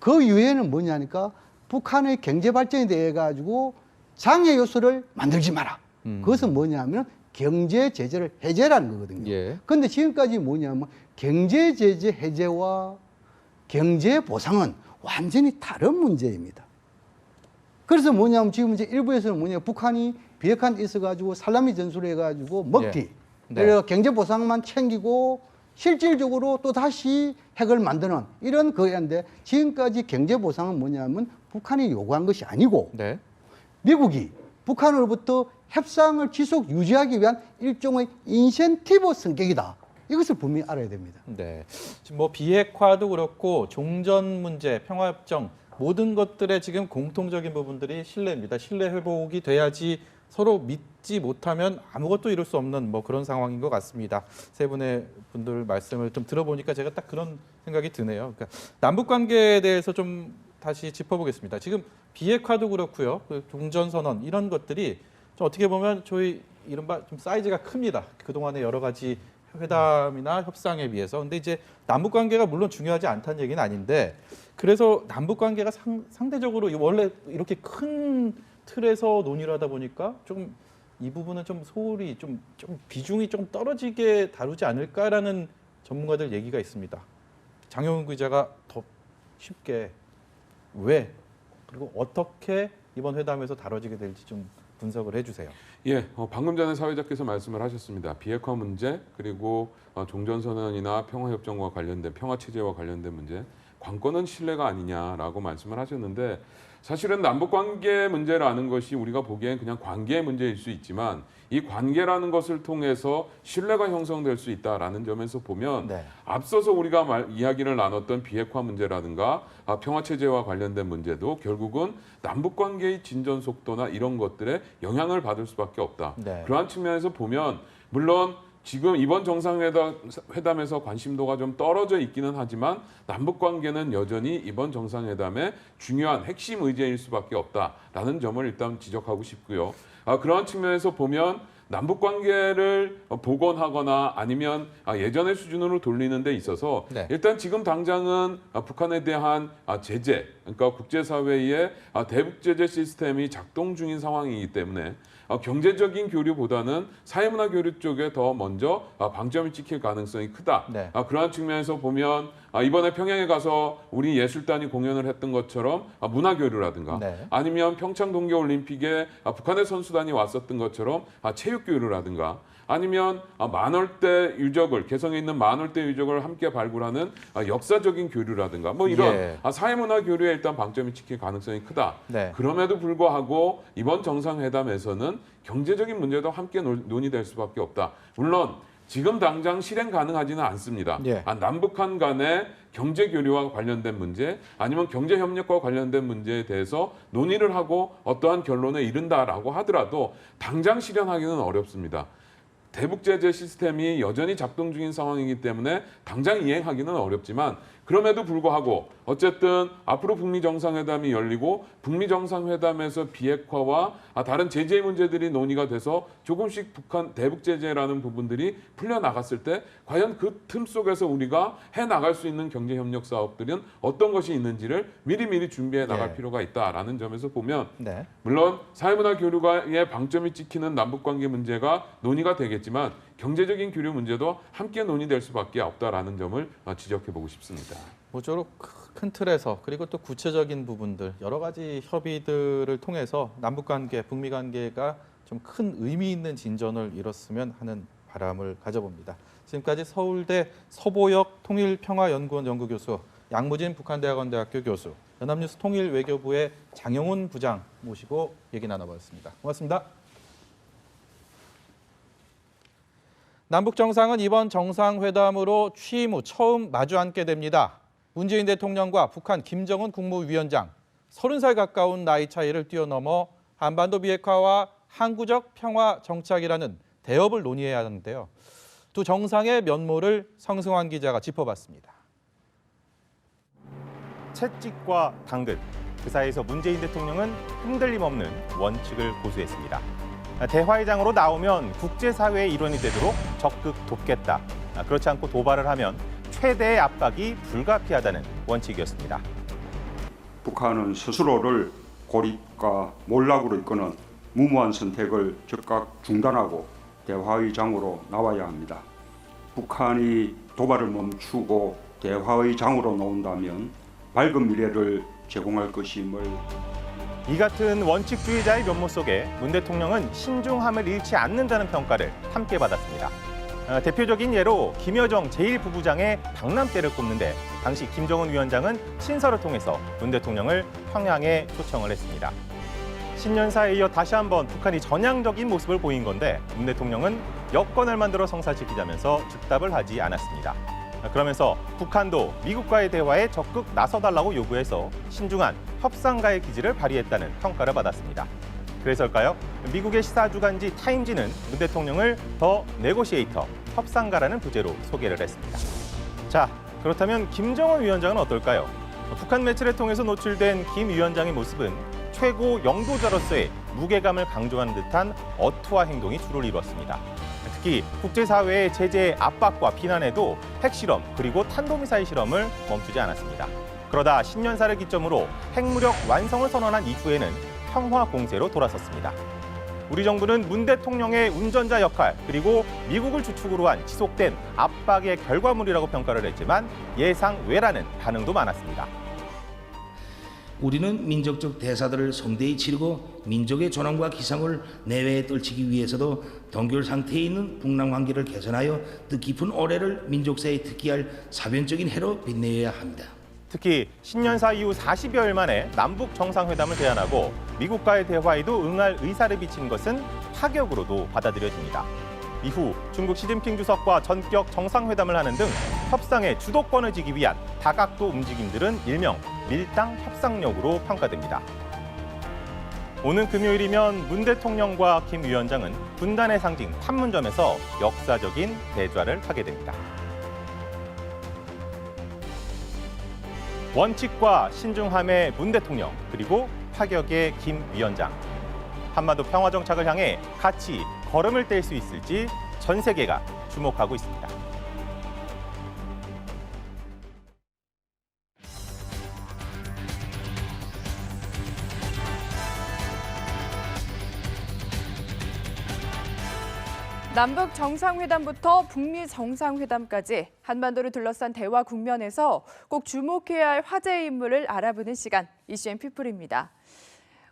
그 이외에는 뭐냐 하니까 북한의 경제 발전에 대해 가지고 장애 요소를 만들지 마라. 그것은 뭐냐 하면 경제 제재를 해제라는 거거든요.
예.
근데 지금까지 뭐냐면 경제 제재 해제와 경제 보상은 완전히 다른 문제입니다. 그래서 뭐냐면 지금 이제 일부에서는 뭐냐 북한이 비핵화에 있어가지고 살라미 전술을 해가지고 먹튀,
네.
그래서 경제 보상만 챙기고 실질적으로 또 다시 핵을 만드는 이런 거였는데 지금까지 경제 보상은 뭐냐면 북한이 요구한 것이 아니고
네.
미국이 북한으로부터 협상을 지속 유지하기 위한 일종의 인센티브 성격이다. 이것을 분명히 알아야 됩니다.
네. 지금 뭐 비핵화도 그렇고 종전 문제, 평화협정 모든 것들의 지금 공통적인 부분들이 신뢰입니다. 신뢰 회복이 돼야지 서로 믿지 못하면 아무것도 이룰 수 없는 뭐 그런 상황인 것 같습니다. 세 분의 분들 말씀을 좀 들어보니까 제가 딱 그런 생각이 드네요. 그러니까 남북 관계에 대해서 좀 다시 짚어보겠습니다. 지금 비핵화도 그렇고요, 종전선언 이런 것들이 좀 어떻게 보면 저희 이른바 좀 사이즈가 큽니다. 그동안의 여러 가지 회담이나 협상에 비해서. 근데 이제 남북 관계가 물론 중요하지 않다는 얘기는 아닌데, 그래서 남북 관계가 상대적으로 원래 이렇게 큰 틀에서 논의를 하다 보니까 좀 이 부분은 좀 소홀히 좀 비중이 좀 떨어지게 다루지 않을까라는 전문가들 얘기가 있습니다. 장영훈 기자가 더 쉽게 왜 그리고 어떻게 이번 회담에서 다뤄지게 될지 좀 분석을 해주세요.
예, 방금 전에 사회자께서 말씀을 하셨습니다. 비핵화 문제 그리고 종전선언이나 평화협정과 관련된 평화체제와 관련된 문제, 관건은 신뢰가 아니냐라고 말씀을 하셨는데, 사실은 남북관계 문제라는 것이 우리가 보기엔 그냥 관계의 문제일 수 있지만 이 관계라는 것을 통해서 신뢰가 형성될 수 있다라는 점에서 보면
네.
앞서서 우리가 이야기를 나눴던 비핵화 문제라든가 평화체제와 관련된 문제도 결국은 남북관계의 진전 속도나 이런 것들에 영향을 받을 수밖에 없다.
네.
그러한 측면에서 보면 물론 지금 이번 정상회담에서 관심도가 좀 떨어져 있기는 하지만 남북관계는 여전히 이번 정상회담의 중요한 핵심 의제일 수밖에 없다라는 점을 일단 지적하고 싶고요. 그러한 측면에서 보면 남북관계를 복원하거나 아니면 예전의 수준으로 돌리는 데 있어서
네.
일단 지금 당장은 북한에 대한 제재, 그러니까 국제사회의 대북제재 시스템이 작동 중인 상황이기 때문에 경제적인 교류보다는 사회문화 교류 쪽에 더 먼저 방점이 찍힐 가능성이 크다.
네.
그러한 측면에서 보면 이번에 평양에 가서 우리 예술단이 공연을 했던 것처럼 문화 교류라든가
네.
아니면 평창 동계올림픽에 북한의 선수단이 왔었던 것처럼 체육 교류라든가 아니면 만월대 유적을, 개성에 있는 만월대 유적을 함께 발굴하는 역사적인 교류라든가 뭐 이런
예.
사회문화 교류에 일단 방점이 찍힐 가능성이 크다.
네.
그럼에도 불구하고 이번 정상회담에서는 경제적인 문제도 함께 논의될 수밖에 없다. 물론 지금 당장 실행 가능하지는 않습니다.
예.
남북한 간의 경제 교류와 관련된 문제 아니면 경제 협력과 관련된 문제에 대해서 논의를 하고 어떠한 결론에 이른다라고 하더라도 당장 실현하기는 어렵습니다. 대북제재 시스템이 여전히 작동 중인 상황이기 때문에 당장 이행하기는 어렵지만 그럼에도 불구하고 어쨌든 앞으로 북미 정상회담이 열리고 북미 정상회담에서 비핵화와 다른 제재 문제들이 논의가 돼서 조금씩 북한 대북제재라는 부분들이 풀려나갔을 때 과연 그 틈 속에서 우리가 해나갈 수 있는 경제협력 사업들은 어떤 것이 있는지를 미리미리 준비해 나갈
네.
필요가 있다라는 점에서 보면
네.
물론 사회문화 교류의 방점이 찍히는 남북관계 문제가 논의가 되겠지만 경제적인 교류 문제도 함께 논의될 수밖에 없다라는 점을 지적해보고 싶습니다.
모쪼록 큰 틀에서 그리고 또 구체적인 부분들 여러 가지 협의들을 통해서 남북관계, 북미관계가 좀 큰 의미 있는 진전을 이뤘으면 하는 바람을 가져봅니다. 지금까지 서울대 서보혁 통일평화연구원 연구교수, 양무진 북한대학원대학교 교수, 연합뉴스 통일외교부의 장영훈 부장 모시고 얘기 나눠봤습니다. 고맙습니다. 남북 정상은 이번 정상회담으로 취임 후 처음 마주 앉게 됩니다. 문재인 대통령과 북한 김정은 국무위원장 30살 가까운 나이 차이를 뛰어넘어 한반도 비핵화와 항구적 평화 정착이라는 대업을 논의해야 하는데요. 두 정상의 면모를 성승환 기자가 짚어봤습니다.
채찍과 당근, 그 사이에서 문재인 대통령은 흔들림 없는 원칙을 고수했습니다. 대화의 장으로 나오면 국제사회의 일원이 되도록 적극 돕겠다. 그렇지 않고 도발을 하면 최대의 압박이 불가피하다는 원칙이었습니다.
북한은 스스로를 고립과 몰락으로 이끄는 무모한 선택을 즉각 중단하고 대화의 장으로 나와야 합니다. 북한이 도발을 멈추고 대화의 장으로 나온다면 밝은 미래를 제공할 것임을.
이 같은 원칙주의자의 면모 속에 문 대통령은 신중함을 잃지 않는다는 평가를 함께 받았습니다. 대표적인 예로 김여정 제1부부장의 박람대를 꼽는데 당시 김정은 위원장은 친서를 통해서 문 대통령을 평양에 초청을 했습니다. 신년사에 이어 다시 한번 북한이 전향적인 모습을 보인 건데 문 대통령은 여건을 만들어 성사시키자면서 즉답을 하지 않았습니다. 그러면서 북한도 미국과의 대화에 적극 나서달라고 요구해서 신중한 협상가의 기질을 발휘했다는 평가를 받았습니다. 그래서일까요? 미국의 시사주간지 타임지는 문 대통령을 더 네고시에이터, 협상가라는 부제로 소개를 했습니다. 자, 그렇다면 김정은 위원장은 어떨까요? 북한 매체를 통해서 노출된 김 위원장의 모습은 최고 영도자로서의 무게감을 강조하는 듯한 어투와 행동이 주를 이뤘습니다. 특히 국제사회의 제재 압박과 비난에도 핵실험 그리고 탄도미사일 실험을 멈추지 않았습니다. 그러다 신년사를 기점으로 핵무력 완성을 선언한 이후에는 평화 공세로 돌아섰습니다. 우리 정부는 문 대통령의 운전자 역할 그리고 미국을 주축으로 한 지속된 압박의 결과물이라고 평가를 했지만 예상 외라는 반응도 많았습니다.
우리는 민족적 대사들을 성대히 치르고 민족의 존엄과 기상을 내외에 떨치기 위해서도 동결 상태에 있는 북남 관계를 개선하여 뜻깊은 올해를 민족사에 특기할 사변적인 해로 빛내야 합니다.
특히 신년사 이후 40여일 만에 남북 정상회담을 제안하고 미국과의 대화에도 응할 의사를 비친 것은 파격으로도 받아들여집니다. 이후 중국 시진핑 주석과 전격 정상회담을 하는 등 협상의 주도권을 쥐기 위한 다각도 움직임들은 일명 밀당 협상력으로 평가됩니다. 오는 금요일이면 문 대통령과 김 위원장은 분단의 상징 판문점에서 역사적인 대좌를 하게 됩니다. 원칙과 신중함의 문 대통령, 그리고 파격의 김 위원장. 한반도 평화 정착을 향해 같이 걸음을 뗄 수 있을지 전 세계가 주목하고 있습니다.
남북 정상회담부터 북미 정상회담까지 한반도를 둘러싼 대화 국면에서 꼭 주목해야 할 화제의 인물을 알아보는 시간, 이슈앤피플입니다.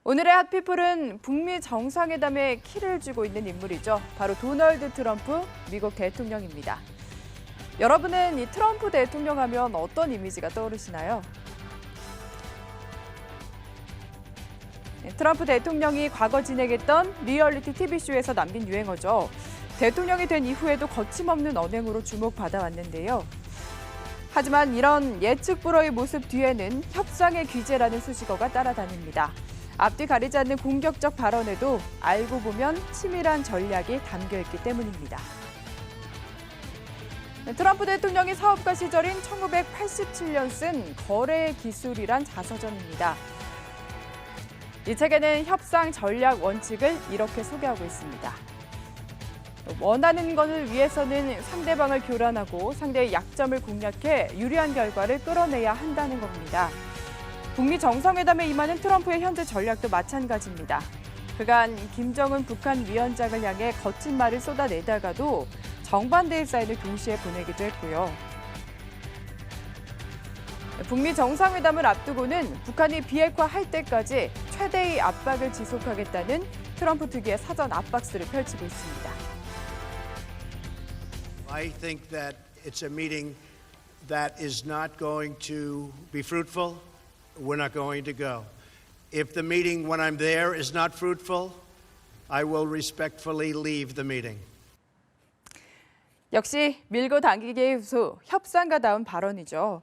오늘의 핫피플은 북미 정상회담에 키를 쥐고 있는 인물이죠. 바로 도널드 트럼프 미국 대통령입니다. 여러분은 이 트럼프 대통령 하면 어떤 이미지가 떠오르시나요? 트럼프 대통령이 과거 진행했던 리얼리티 TV쇼에서 남긴 유행어죠. 대통령이 된 이후에도 거침없는 언행으로 주목받아왔는데요. 하지만 이런 예측 불허의 모습 뒤에는 협상의 귀재라는 수식어가 따라다닙니다. 앞뒤 가리지 않는 공격적 발언에도 알고 보면 치밀한 전략이 담겨있기 때문입니다. 트럼프 대통령이 사업가 시절인 1987년 쓴 거래의 기술이란 자서전입니다. 이 책에는 협상 전략 원칙을 이렇게 소개하고 있습니다. 원하는 것을 위해서는 상대방을 교란하고 상대의 약점을 공략해 유리한 결과를 끌어내야 한다는 겁니다. 북미 정상회담에 임하는 트럼프의 현재 전략도 마찬가지입니다. 그간 김정은 북한 위원장을 향해 거친 말을 쏟아내다가도 정반대의 사인을 동시에 보내기도 했고요. 북미 정상회담을 앞두고는 북한이 비핵화할 때까지 최대의 압박을 지속하겠다는 트럼프 특유의 사전 압박수를 펼치고 있습니다.
I think that it's a meeting that is not going to be fruitful. We're not going to go. If the meeting, when I'm there, is not fruitful, I will respectfully leave the meeting.
역시 밀고 당기기의 수, 협상가다운 발언이죠.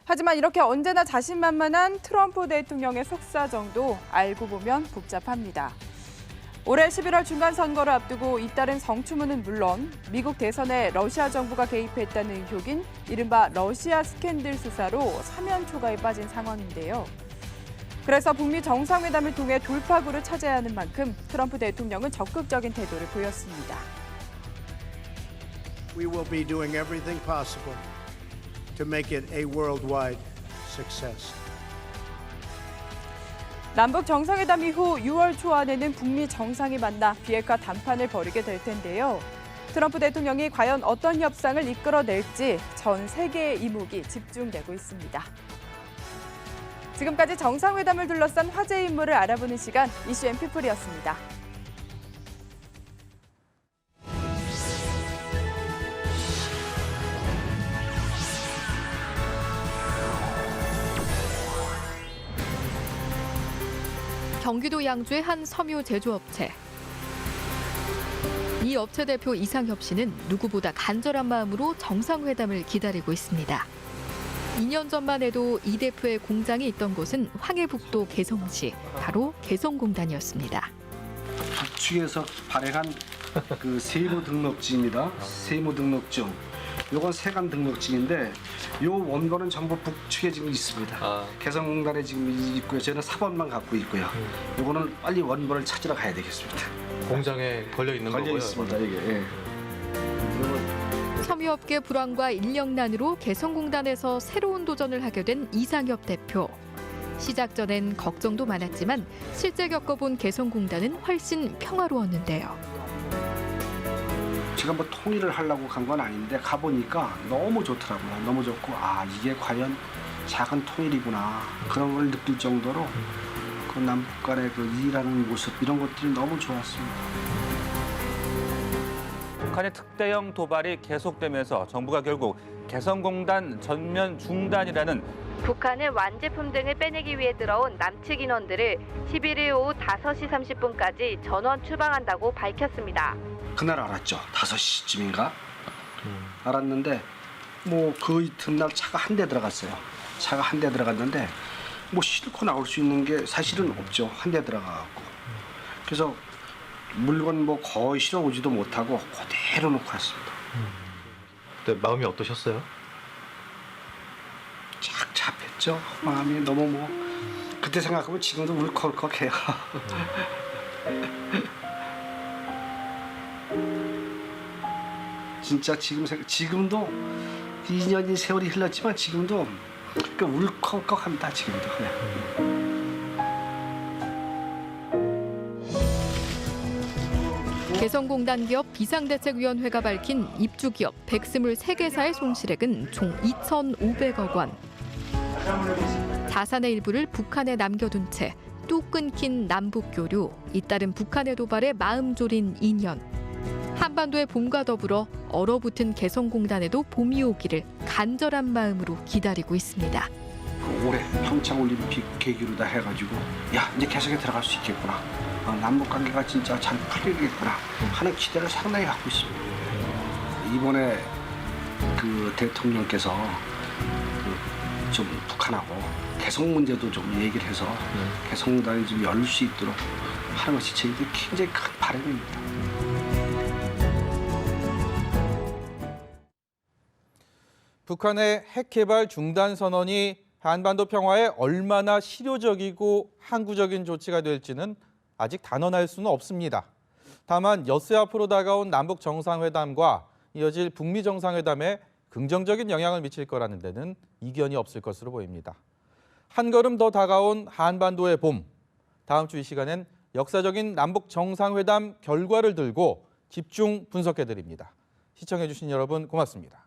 하지만 이렇게 언제나 자신만만한 트럼프 대통령의 속사정도 알고 보면 복잡합니다. 올해 11월 중간선거를 앞두고 잇따른 성추문은 물론 미국 대선에 러시아 정부가 개입했다는 의혹인 이른바 러시아 스캔들 수사로 사면 초가에 빠진 상황인데요. 그래서 북미 정상회담을 통해 돌파구를 찾아야 하는 만큼 트럼프 대통령은 적극적인 태도를 보였습니다.
We will be doing everything possible to make it a worldwide success.
남북 정상회담 이후 6월 초안에는 북미 정상이 만나 비핵화談판을 벌이게 될 텐데요. 트럼프 대통령이 과연 어떤 협상을 이끌어낼지 전 세계의 이목이 집중되고 있습니다. 지금까지 정상회담을 둘러싼 화제 인물을 알아보는 시간, 이슈앤피플이었습니다.
경기도 양주의 한 섬유 제조업체. 이 업체 대표 이상협 씨는 누구보다 간절한 마음으로 정상회담을 기다리고 있습니다. 2년 전만 해도 이 대표의 공장이 있던 곳은 황해북도 개성시, 바로 개성공단이었습니다.
북측에서 발행한 그 세무 등록증입니다. 세무 등록증. 요건 세관 등록증인데 요 원본은 전부 북측에 지금 있습니다. 개성공단에 지금 있고요. 저는 사본만 갖고 있고요. 요거는 빨리 원본을 찾으러 가야 되겠습니다.
공장에 걸려 있는 거고요.
걸려 있습니다. 이게. 예.
섬유업계 불황과 인력난으로 개성공단에서 새로운 도전을 하게 된 이상협 대표. 시작 전엔 걱정도 많았지만 실제 겪어본 개성공단은 훨씬 평화로웠는데요.
제가 뭐 통일을 하려고 간 건 아닌데 가보니까 너무 좋더라고요. 너무 좋고 이게 과연 작은 통일이구나 그런 걸 느낄 정도로 그 남북 간의 그 일하는 모습 이런 것들이 너무 좋았습니다.
북한의 특대형 도발이 계속되면서 정부가 결국 개성공단 전면 중단이라는
북한은 완제품 등을 빼내기 위해 들어온 남측 인원들을 11일 오후 5시 30분까지 전원 추방한다고 밝혔습니다.
그날 알았죠. 5시쯤인가? 알았는데 뭐 그 이튿날 차가 한 대 들어갔어요. 차가 한 대 들어갔는데 뭐 싣고 나올 수 있는 게 사실은 없죠. 한 대 들어가갖고. 그래서 물건 뭐 거의 실어오지도 못하고 그대로 놓고 왔습니다.
그때 마음이 어떠셨어요?
착잡했죠. 마음이 너무 뭐 그때 생각하면 지금도 울컥울컥해요. 진짜 지금도 2년이 세월이 흘렀지만 지금도 그 울컥울컥합니다. 지금도.
개성공단 기업 비상대책위원회가 밝힌 입주기업 123개사의 손실액은 총 2,500억 원. 자산의 일부를 북한에 남겨둔 채 뚝 끊긴 남북 교류, 잇따른 북한의 도발에 마음 졸인 2년. 한반도의 봄과 더불어 얼어붙은 개성공단에도 봄이 오기를 간절한 마음으로 기다리고 있습니다.
올해 평창올림픽 계기로 다 해가지고 이제 개성에 들어갈 수 있겠구나. 남북관계가 진짜 잘 풀리겠구나 하는 기대를 상당히 갖고 있습니다. 이번에 그 대통령께서 좀 북한하고 개성 문제도 좀 얘기를 해서 개성공단이 좀 열릴 수 있도록 하는 것이 저희들 굉장히 큰 바람입니다.
북한의 핵 개발 중단 선언이 한반도 평화에 얼마나 실효적이고 항구적인 조치가 될지는 아직 단언할 수는 없습니다. 다만 엿새 앞으로 다가온 남북 정상회담과 이어질 북미 정상회담에 긍정적인 영향을 미칠 거라는 데는 이견이 없을 것으로 보입니다. 한 걸음 더 다가온 한반도의 봄. 다음 주 이 시간엔 역사적인 남북 정상회담 결과를 들고 집중 분석해드립니다. 시청해주신 여러분 고맙습니다.